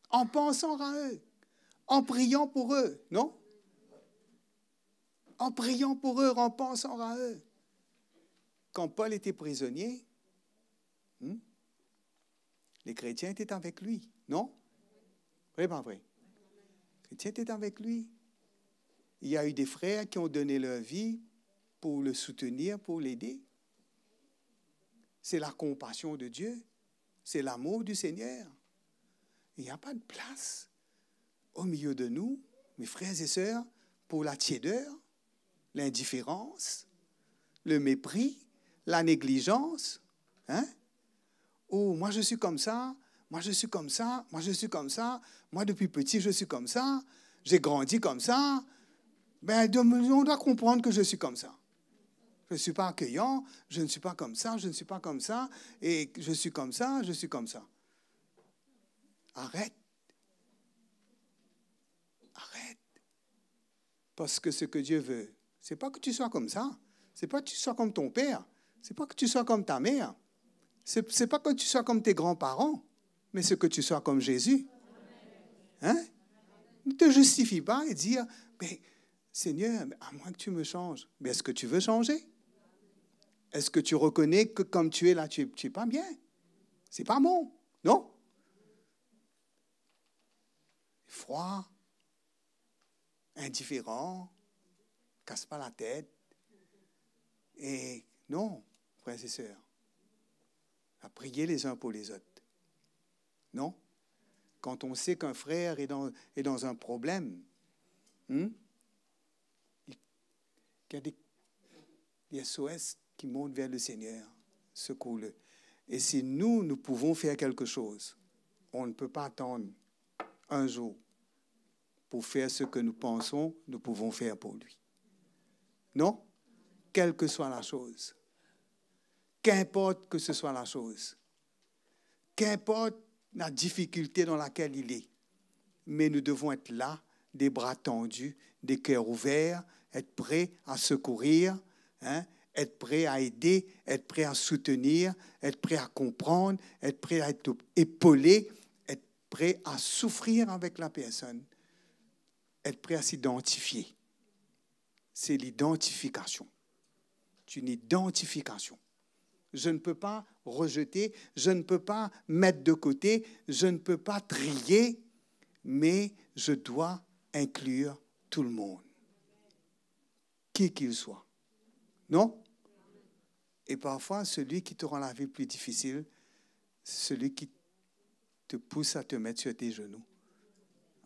En pensant à eux, en priant pour eux, non? En priant pour eux, en pensant à eux. Quand Paul était prisonnier, les chrétiens étaient avec lui, non? Vrai, pas vrai? Les chrétiens étaient avec lui. Il y a eu des frères qui ont donné leur vie pour le soutenir, pour l'aider. C'est la compassion de Dieu. C'est l'amour du Seigneur. Il n'y a pas de place au milieu de nous, mes frères et sœurs, pour la tiédeur, l'indifférence, le mépris, la négligence. Hein? Oh, moi je suis comme ça, moi je suis comme ça, moi je suis comme ça, moi depuis petit je suis comme ça, j'ai grandi comme ça. Ben, on doit comprendre que je suis comme ça. Je ne suis pas accueillant, je ne suis pas comme ça, je ne suis pas comme ça, et je suis comme ça, je suis comme ça. Arrête. Arrête. Parce que ce que Dieu veut, ce n'est pas que tu sois comme ça. Ce n'est pas que tu sois comme ton père. Ce n'est pas que tu sois comme ta mère. Ce n'est pas que tu sois comme tes grands-parents, mais ce que tu sois comme Jésus. Hein? Ne te justifie pas et dire, mais Seigneur, à moins que tu me changes. Mais est-ce que tu veux changer? Est-ce que tu reconnais que comme tu es là, tu n'es pas bien? C'est pas bon, non? Froid, indifférent, casse pas la tête. Et non, frères et sœurs, à prier les uns pour les autres. Non? Quand on sait qu'un frère est dans un problème, il y a des SOS qui montent vers le Seigneur, secoue-le. Et si nous pouvons faire quelque chose, on ne peut pas attendre un jour pour faire ce que nous pensons, nous pouvons faire pour lui. Non? Quelle que soit la chose. Qu'importe que ce soit la chose. Qu'importe la difficulté dans laquelle il est. Mais nous devons être là, des bras tendus, des cœurs ouverts, être prêts à secourir, hein, être prêts à aider, être prêts à soutenir, être prêts à comprendre, être prêts à être épaulés, être prêts à souffrir avec la personne, être prêts à s'identifier. C'est l'identification. C'est une identification. Je ne peux pas rejeter, je ne peux pas mettre de côté, je ne peux pas trier, mais je dois inclure tout le monde, qui qu'il soit. Non? Et parfois, celui qui te rend la vie plus difficile, c'est celui qui te pousse à te mettre sur tes genoux,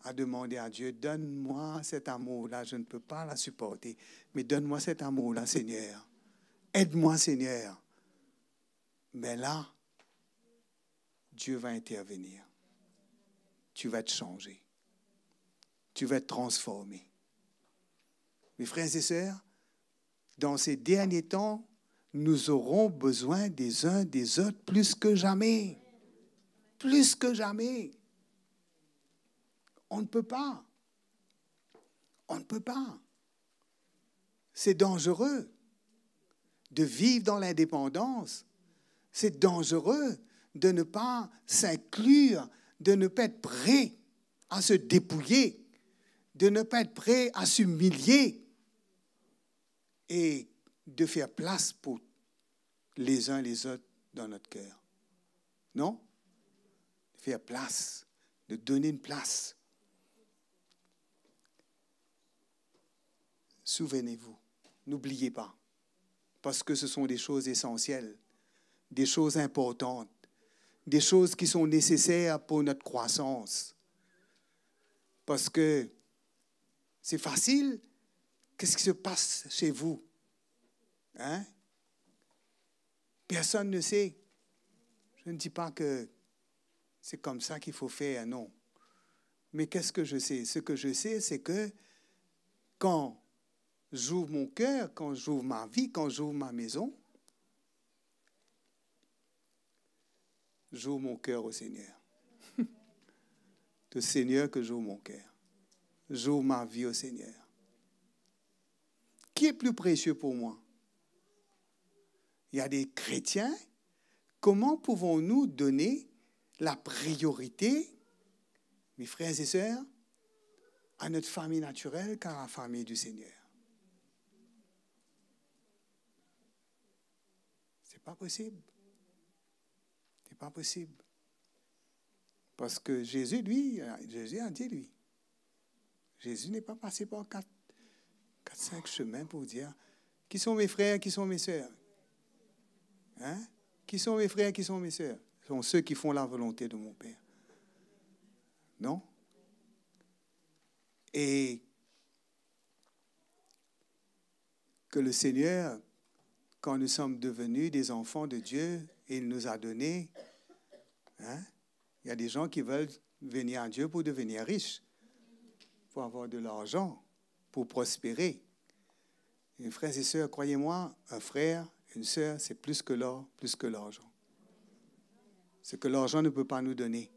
à demander à Dieu, donne-moi cet amour-là, je ne peux pas la supporter, mais donne-moi cet amour-là, Seigneur. Aide-moi, Seigneur. Mais là, Dieu va intervenir. Tu vas être changé. Tu vas être transformé. Mes frères et sœurs, dans ces derniers temps, nous aurons besoin des uns des autres plus que jamais. Plus que jamais. On ne peut pas. On ne peut pas. C'est dangereux de vivre dans l'indépendance. C'est dangereux de ne pas s'inclure, de ne pas être prêt à se dépouiller, de ne pas être prêt à s'humilier et de faire place pour les uns les autres dans notre cœur. Non? De faire place, de donner une place. Souvenez-vous, n'oubliez pas, parce que ce sont des choses essentielles, des choses importantes, des choses qui sont nécessaires pour notre croissance. Parce que c'est facile. Qu'est-ce qui se passe chez vous? Hein? Personne ne sait. Je ne dis pas que c'est comme ça qu'il faut faire, non. Mais qu'est-ce que je sais? Ce que je sais, c'est que quand j'ouvre mon cœur, quand j'ouvre ma vie, quand j'ouvre ma maison, j'ouvre mon cœur au Seigneur. Le Seigneur que j'ouvre mon cœur. J'ouvre ma vie au Seigneur. Qui est plus précieux pour moi? Il y a des chrétiens. Comment pouvons-nous donner la priorité, mes frères et sœurs, à notre famille naturelle qu'à la famille du Seigneur? C'est pas possible. C'est pas possible. Parce que Jésus, lui, Jésus a dit, lui, Jésus n'est pas passé par 4-5 chemins pour dire qui sont mes frères, qui sont mes sœurs. Hein? Qui sont mes frères, qui sont mes sœurs? Ce sont ceux qui font la volonté de mon Père. Non? Et que le Seigneur quand nous sommes devenus des enfants de Dieu, il nous a donné. Hein? Il y a des gens qui veulent venir à Dieu pour devenir riches, pour avoir de l'argent, pour prospérer. Et frères et sœurs, croyez-moi, un frère, une sœur, c'est plus que l'or, plus que l'argent. Ce que l'argent ne peut pas nous donner.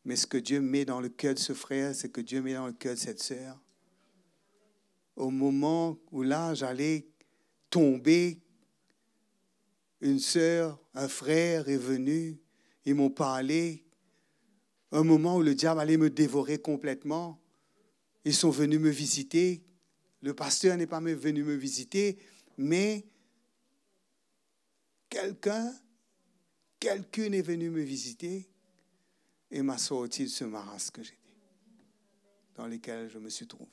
Mais ce que Dieu met dans le cœur de ce frère, ce que Dieu met dans le cœur de cette sœur. Au moment où là, j'allais tomber, une sœur, un frère est venu, ils m'ont parlé. Un moment où le diable allait me dévorer complètement. Ils sont venus me visiter. Le pasteur n'est pas venu me visiter, mais quelqu'une est venu me visiter et m'a sorti de ce marasme que j'étais, dans lequel je me suis trouvé.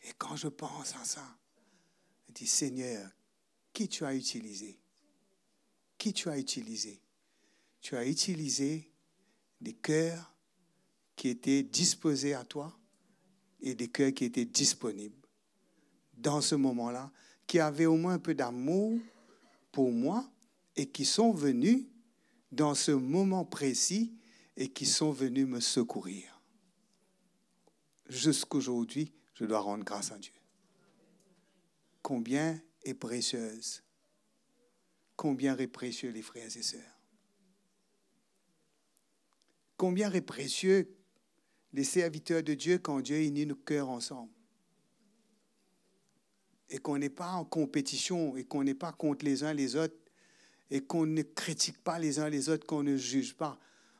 Et quand je pense à ça, je dis, Seigneur, qui tu as utilisé? Qui tu as utilisé? Tu as utilisé des cœurs qui étaient disposés à toi et des cœurs qui étaient disponibles dans ce moment-là, qui avaient au moins un peu d'amour pour moi et qui sont venus dans ce moment précis et qui sont venus me secourir. Jusqu'aujourd'hui, je dois rendre grâce à Dieu. Combien est précieuse, combien est précieux les frères et sœurs. Combien est précieux les serviteurs de Dieu quand Dieu unit nos cœurs ensemble. Et qu'on n'est pas en compétition et qu'on n'est pas contre les uns les autres et qu'on ne critique pas les uns les autres, qu'on ne juge pas.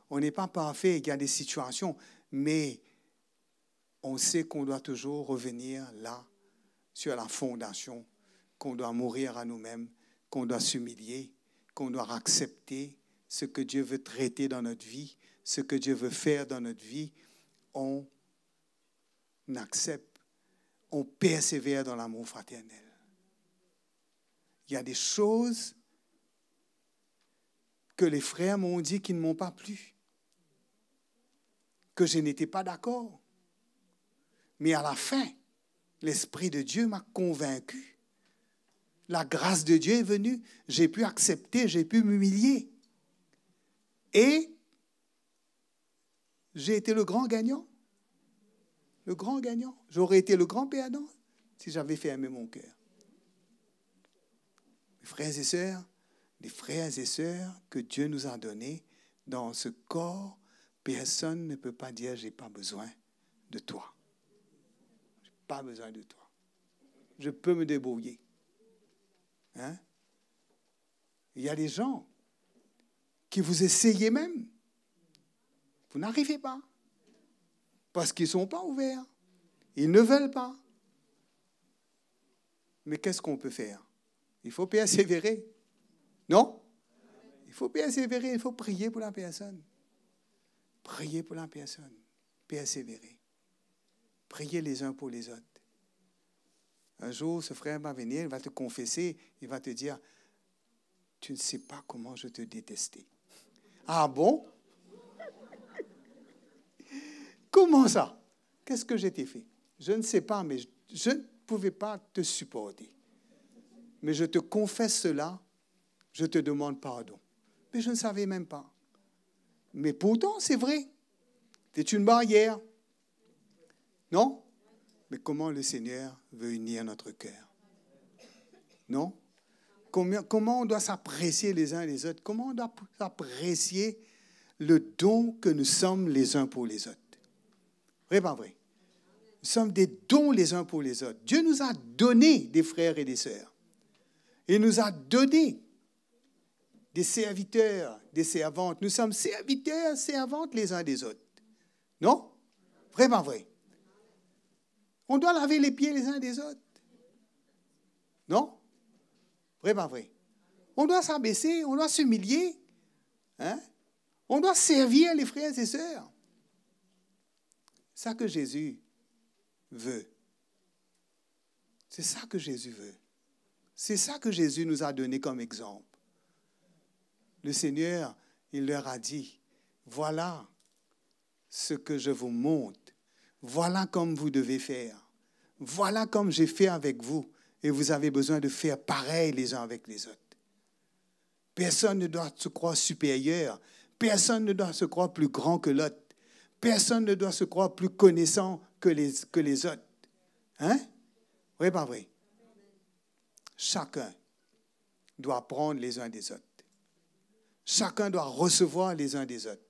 On n'est pas parfait, il y a des situations, mais on sait qu'on doit toujours revenir là, sur la fondation, qu'on doit mourir à nous-mêmes, qu'on doit s'humilier, qu'on doit accepter ce que Dieu veut traiter dans notre vie, ce que Dieu veut faire dans notre vie. On accepte, on persévère dans l'amour fraternel. Il y a des choses que les frères m'ont dit qui ne m'ont pas plu, que je n'étais pas d'accord. Mais à la fin, l'Esprit de Dieu m'a convaincu. La grâce de Dieu est venue. J'ai pu accepter, j'ai pu m'humilier. Et j'ai été le grand gagnant. Le grand gagnant. J'aurais été le grand perdant si j'avais fermé mon cœur. Mes frères et sœurs, les frères et sœurs que Dieu nous a donnés dans ce corps, personne ne peut pas dire « j'ai pas besoin de toi ». Je n'ai pas besoin de toi. Je peux me débrouiller. Hein? Il y a des gens qui vous essayez même. Vous n'arrivez pas. Parce qu'ils ne sont pas ouverts. Ils ne veulent pas. Mais qu'est-ce qu'on peut faire? Il faut persévérer. Non? Il faut persévérer, il faut prier pour la personne. Prier pour la personne. Persévérer. Prier les uns pour les autres. Un jour, ce frère va venir, il va te confesser, il va te dire, tu ne sais pas comment je te détestais. Ah bon? Comment ça? Qu'est-ce que j'ai fait? Je ne sais pas, mais je ne pouvais pas te supporter. Mais je te confesse cela, je te demande pardon. Mais je ne savais même pas. Mais pourtant, c'est vrai. C'est une barrière. Non? Mais comment le Seigneur veut unir notre cœur? Non? Comment on doit s'apprécier les uns les autres? Comment on doit apprécier le don que nous sommes les uns pour les autres? Vrai, pas vrai? Nous sommes des dons les uns pour les autres. Dieu nous a donné des frères et des sœurs. Il nous a donné des serviteurs, des servantes. Nous sommes serviteurs, servantes les uns des autres. Non? Vrai, pas vrai? On doit laver les pieds les uns des autres. Non? Vrai, pas vrai? On doit s'abaisser, on doit s'humilier. Hein? On doit servir les frères et sœurs. C'est ça que Jésus veut. C'est ça que Jésus veut. C'est ça que Jésus nous a donné comme exemple. Le Seigneur, il leur a dit, voilà ce que je vous montre. Voilà comme vous devez faire. Voilà comme j'ai fait avec vous. Et vous avez besoin de faire pareil les uns avec les autres. Personne ne doit se croire supérieur. Personne ne doit se croire plus grand que l'autre. Personne ne doit se croire plus connaissant que les autres. Hein? Oui, pas vrai? Chacun doit apprendre les uns des autres. Chacun doit recevoir les uns des autres.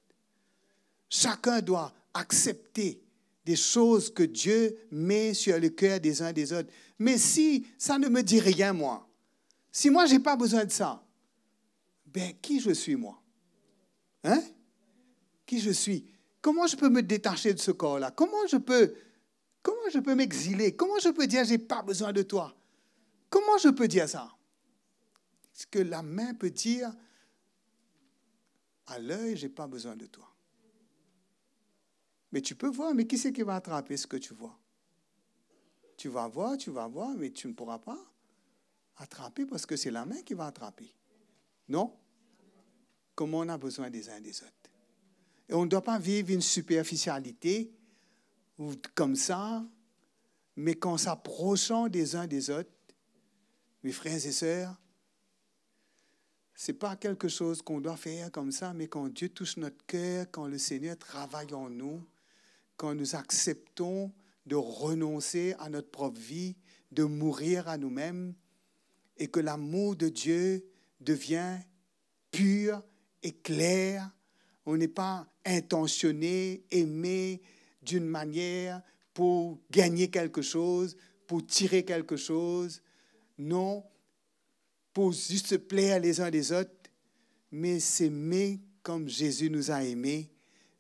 Chacun doit accepter des choses que Dieu met sur le cœur des uns des autres. Mais si ça ne me dit rien, moi, si moi, je n'ai pas besoin de ça, ben, qui je suis, moi? Hein? Qui je suis? Comment je peux me détacher de ce corps-là? Comment je peux m'exiler? Comment je peux dire, je n'ai pas besoin de toi? Comment je peux dire ça? Est-ce que la main peut dire, à l'œil, je n'ai pas besoin de toi? Mais tu peux voir, mais qui c'est qui va attraper ce que tu vois? Tu vas voir, mais tu ne pourras pas attraper parce que c'est la main qui va attraper. Non? Comme on a besoin des uns des autres. Et on ne doit pas vivre une superficialité ou comme ça, mais qu'en s'approchant des uns des autres, mes frères et sœurs, ce n'est pas quelque chose qu'on doit faire comme ça, mais quand Dieu touche notre cœur, quand le Seigneur travaille en nous, quand nous acceptons de renoncer à notre propre vie, de mourir à nous-mêmes, et que l'amour de Dieu devient pur et clair. On n'est pas intentionné, aimé d'une manière pour gagner quelque chose, pour tirer quelque chose. Non, pour juste se plaire les uns les autres, mais s'aimer comme Jésus nous a aimés.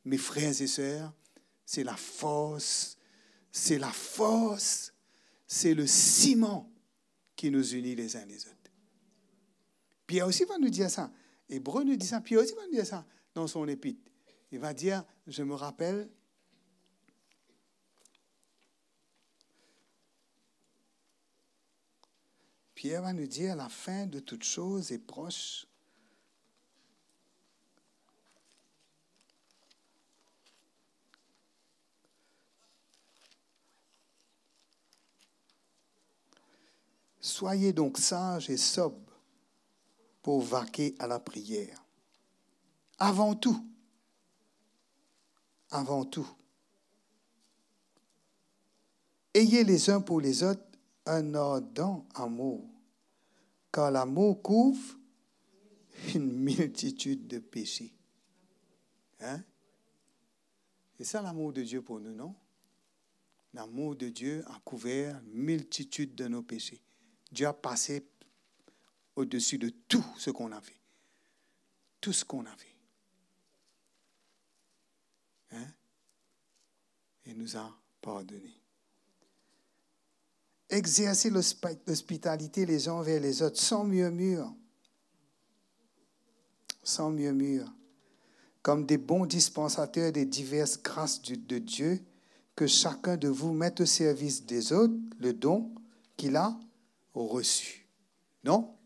Mes frères et sœurs, c'est la force, c'est le ciment qui nous unit les uns les autres. Pierre aussi va nous dire ça. Hébreu nous dit ça. Pierre aussi va nous dire ça dans son épître. Il va dire, je me rappelle, Pierre va nous dire, la fin de toute chose est proche. Soyez donc sages et sobres pour vaquer à la prière. Avant tout, ayez les uns pour les autres un ardent amour, car l'amour couvre une multitude de péchés. Hein? C'est ça l'amour de Dieu pour nous, non? L'amour de Dieu a couvert une multitude de nos péchés. Dieu a passé au-dessus de tout ce qu'on avait. Tout ce qu'on avait. Hein? Et nous a pardonné. Exercez l'hospitalité les uns envers les autres sans murmure. Sans murmure. Comme des bons dispensateurs des diverses grâces de Dieu, que chacun de vous mette au service des autres le don qu'il a reçu. Non?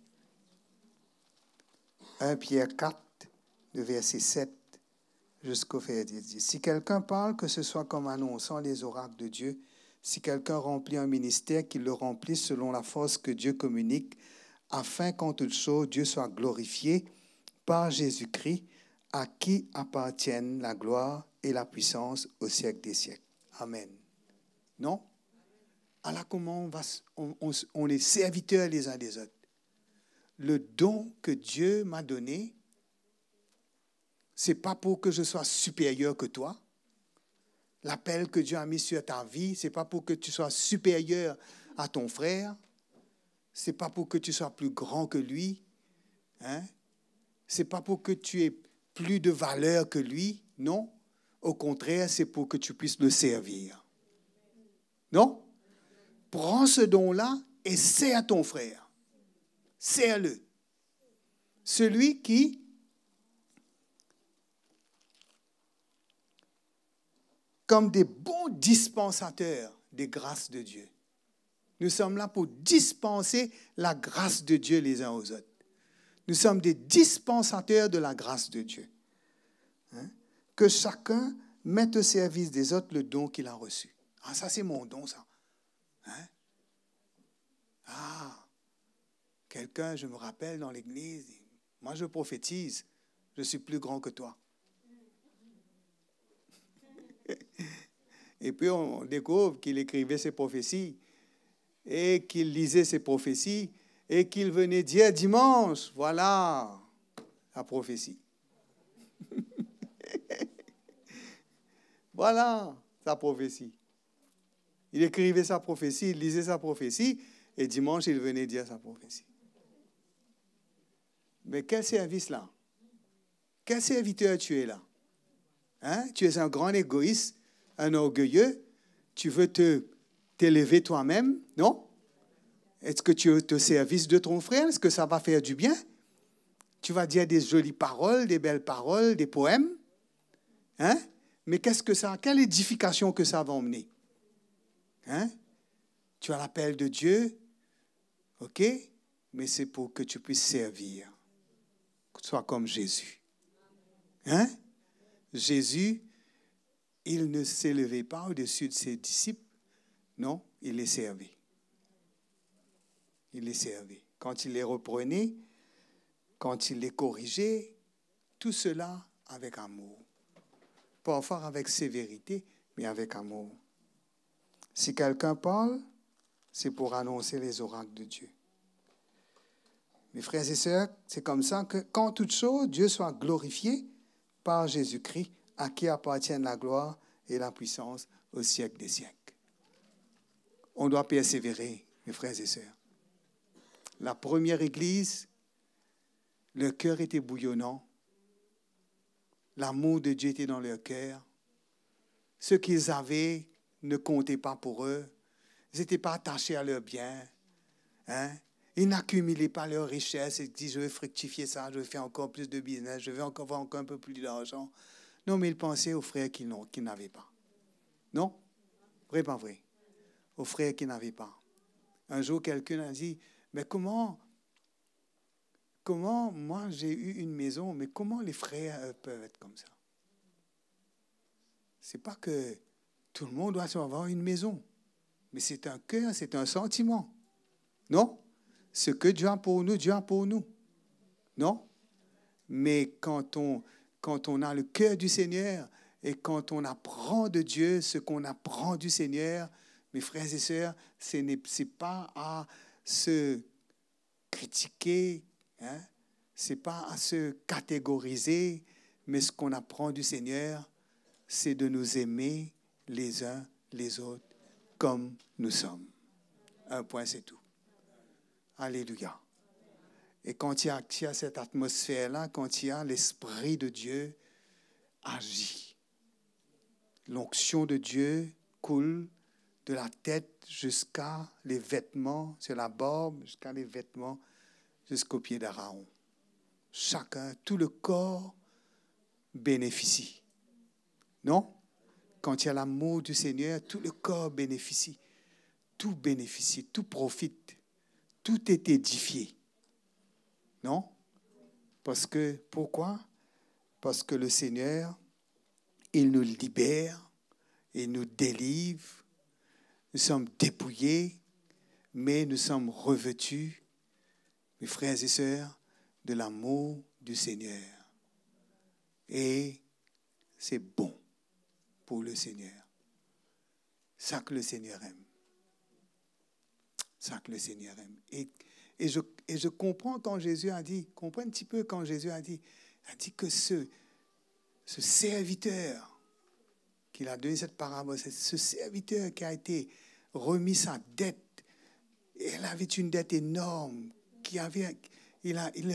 1 Pierre 4, le verset 7 jusqu'au verset 10. Si quelqu'un parle, que ce soit comme annonçant les oracles de Dieu. Si quelqu'un remplit un ministère, qu'il le remplisse selon la force que Dieu communique, afin qu'en toute chose, Dieu soit glorifié par Jésus-Christ, à qui appartiennent la gloire et la puissance au siècle des siècles. Amen. Non? Alors comment on est serviteurs les uns des autres? Le don que Dieu m'a donné, ce n'est pas pour que je sois supérieur que toi. L'appel que Dieu a mis sur ta vie, ce n'est pas pour que tu sois supérieur à ton frère. Ce n'est pas pour que tu sois plus grand que lui. Hein? Ce n'est pas pour que tu aies plus de valeur que lui. Non. Au contraire, c'est pour que tu puisses le servir. Non? Prends ce don-là et sers à ton frère. Sers-le. Celui qui comme des bons dispensateurs des grâces de Dieu. Nous sommes là pour dispenser la grâce de Dieu les uns aux autres. Nous sommes des dispensateurs de la grâce de Dieu. Hein? Que chacun mette au service des autres le don qu'il a reçu. Ah, ça, c'est mon don, ça. Hein? Ah, quelqu'un, je me rappelle dans l'église, moi je prophétise, je suis plus grand que toi. Et puis on découvre qu'il écrivait ses prophéties et qu'il lisait ses prophéties et qu'il venait dire dimanche, voilà la prophétie. Voilà sa prophétie. Il écrivait sa prophétie, il lisait sa prophétie et dimanche il venait dire sa prophétie. Mais quel service là? Quel serviteur tu es là? Hein? Tu es un grand égoïste, un orgueilleux. Tu veux t'élever toi-même, non? Est-ce que tu es au service de ton frère? Est-ce que ça va faire du bien? Tu vas dire des jolies paroles, des belles paroles, des poèmes. Hein? Mais qu'est-ce que ça, quelle édification que ça va emmener? Hein? Tu as l'appel de Dieu, ok? Mais c'est pour que tu puisses servir. Sois comme Jésus. Hein? Jésus, il ne s'élevait pas au-dessus de ses disciples. Non, il les servait. Il les servait. Quand il les reprenait, quand il les corrigeait, tout cela avec amour. Parfois avec sévérité, mais avec amour. Si quelqu'un parle, c'est pour annoncer les oracles de Dieu. Mes frères et sœurs, c'est comme ça que, qu'en toute chose, Dieu soit glorifié par Jésus-Christ, à qui appartiennent la gloire et la puissance au siècle des siècles. On doit persévérer, mes frères et sœurs. La première église, leur cœur était bouillonnant. L'amour de Dieu était dans leur cœur. Ce qu'ils avaient ne comptait pas pour eux. Ils n'étaient pas attachés à leurs biens. Hein? Ils n'accumulaient pas leurs richesses et disaient, je vais fructifier ça, je vais faire encore plus de business, je vais encore avoir encore un peu plus d'argent. Non, mais ils pensaient aux frères qu'ils n'avaient pas. Non? Vrai, pas vrai? Aux frères qui n'avaient pas. Un jour, quelqu'un a dit, mais comment moi j'ai eu une maison, mais comment les frères peuvent être comme ça? C'est pas que tout le monde doit avoir une maison, mais c'est un cœur, c'est un sentiment. Non? Ce que Dieu a pour nous, Dieu a pour nous. Non? Mais quand on a le cœur du Seigneur et quand on apprend de Dieu ce qu'on apprend du Seigneur, mes frères et sœurs, ce n'est pas à se critiquer, hein? Ce n'est pas à se catégoriser, mais ce qu'on apprend du Seigneur, c'est de nous aimer les uns les autres comme nous sommes. Un point, c'est tout. Alléluia. Et quand il y a cette atmosphère-là, quand il y a l'Esprit de Dieu agit, l'onction de Dieu coule de la tête jusqu'à les vêtements, sur la barbe, jusqu'à les vêtements, jusqu'aux pieds d'Aaron. Chacun, tout le corps bénéficie. Non? Quand il y a l'amour du Seigneur, tout le corps bénéficie. Tout bénéficie, tout profite. Tout est édifié. Non? Pourquoi? Parce que le Seigneur, il nous libère, il nous délivre. Nous sommes dépouillés, mais nous sommes revêtus, mes frères et sœurs, de l'amour du Seigneur. Et c'est bon pour le Seigneur. Ça que le Seigneur aime. Ça que le Seigneur aime. Et je comprends quand Jésus a dit, comprends un petit peu quand Jésus a dit que ce serviteur qu'il a donné cette parabole, c'est ce serviteur qui a été remis sa dette. Elle avait une dette énorme. Il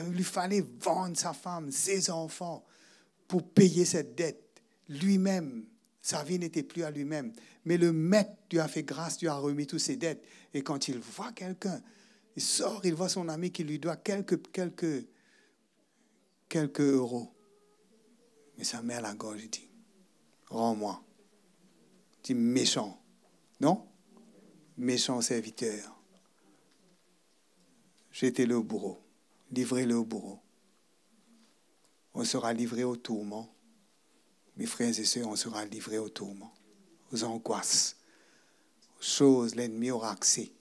lui fallait vendre sa femme, ses enfants pour payer cette dette. Lui-même, sa vie n'était plus à lui-même. Mais le maître lui a fait grâce, lui a remis toutes ses dettes. Et quand il voit quelqu'un, il sort, il voit son ami qui lui doit quelques euros. Mais ça met à la gorge, il dit, rends-moi. Il dit, méchant. Non? Méchant serviteur. Jetez-le au bourreau. Livrez-le au bourreau. On sera livré au tourment. Mes frères et sœurs, on sera livré au tourment, aux angoisses, aux choses, l'ennemi aura accès.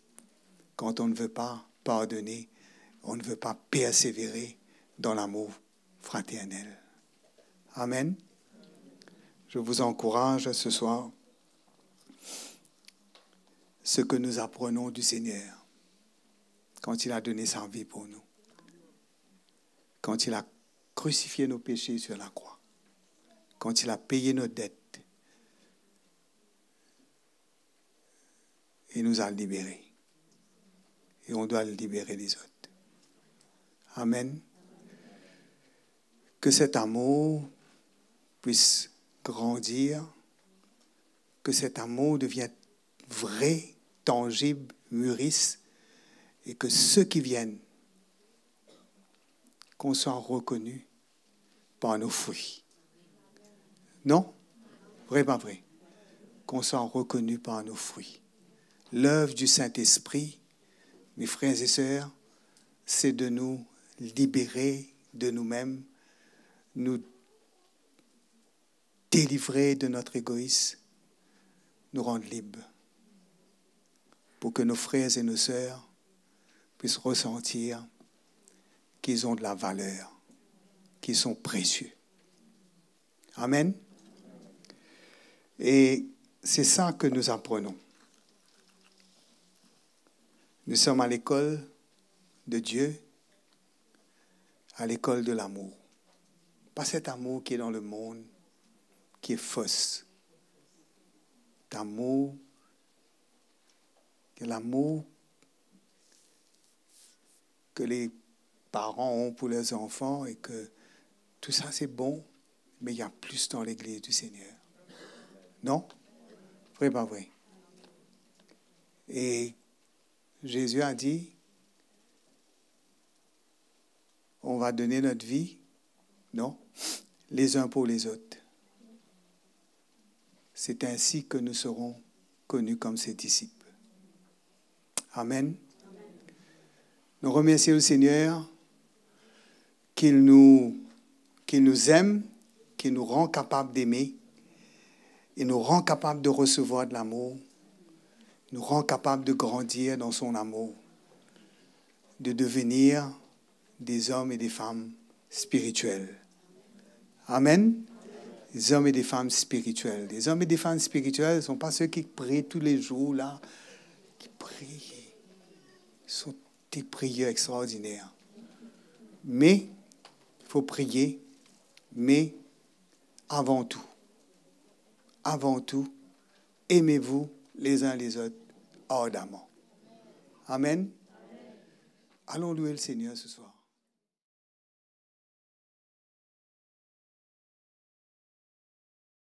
quand on ne veut pas pardonner, on ne veut pas persévérer dans l'amour fraternel. Amen. Je vous encourage ce soir, ce que nous apprenons du Seigneur quand il a donné sa vie pour nous, quand il a crucifié nos péchés sur la croix, quand il a payé nos dettes et nous a libérés. Et on doit libérer les autres. Amen. Que cet amour puisse grandir, que cet amour devienne vrai, tangible, mûrisse, et que ceux qui viennent, qu'on soit reconnus par nos fruits. Non? Vrai, pas vrai? Qu'on soit reconnus par nos fruits. L'œuvre du Saint-Esprit, mes frères et sœurs, c'est de nous libérer de nous-mêmes, nous délivrer de notre égoïsme, nous rendre libres, pour que nos frères et nos sœurs puissent ressentir qu'ils ont de la valeur, qu'ils sont précieux. Amen. Et c'est ça que nous apprenons. Nous sommes à l'école de Dieu, à l'école de l'amour. Pas cet amour qui est dans le monde, qui est fausse. L'amour que les parents ont pour leurs enfants et que tout ça c'est bon, mais il y a plus dans l'Église du Seigneur. Non? Vrai, pas vrai? Et Jésus a dit, on va donner notre vie, non? Les uns pour les autres. C'est ainsi que nous serons connus comme ses disciples. Amen. Nous remercions le Seigneur qu'il nous aime, qu'il nous rend capables d'aimer, il nous rend capables de recevoir de l'amour, nous rend capables de grandir dans son amour, de devenir des hommes et des femmes spirituels. Amen. Des hommes et des femmes spirituels. Des hommes et des femmes spirituels ne sont pas ceux qui prient tous les jours, là, qui prient. Ils sont des prieurs extraordinaires. Mais, il faut prier, mais avant tout, aimez-vous les uns les autres ardemment. Amen. Allons louer le Seigneur ce soir.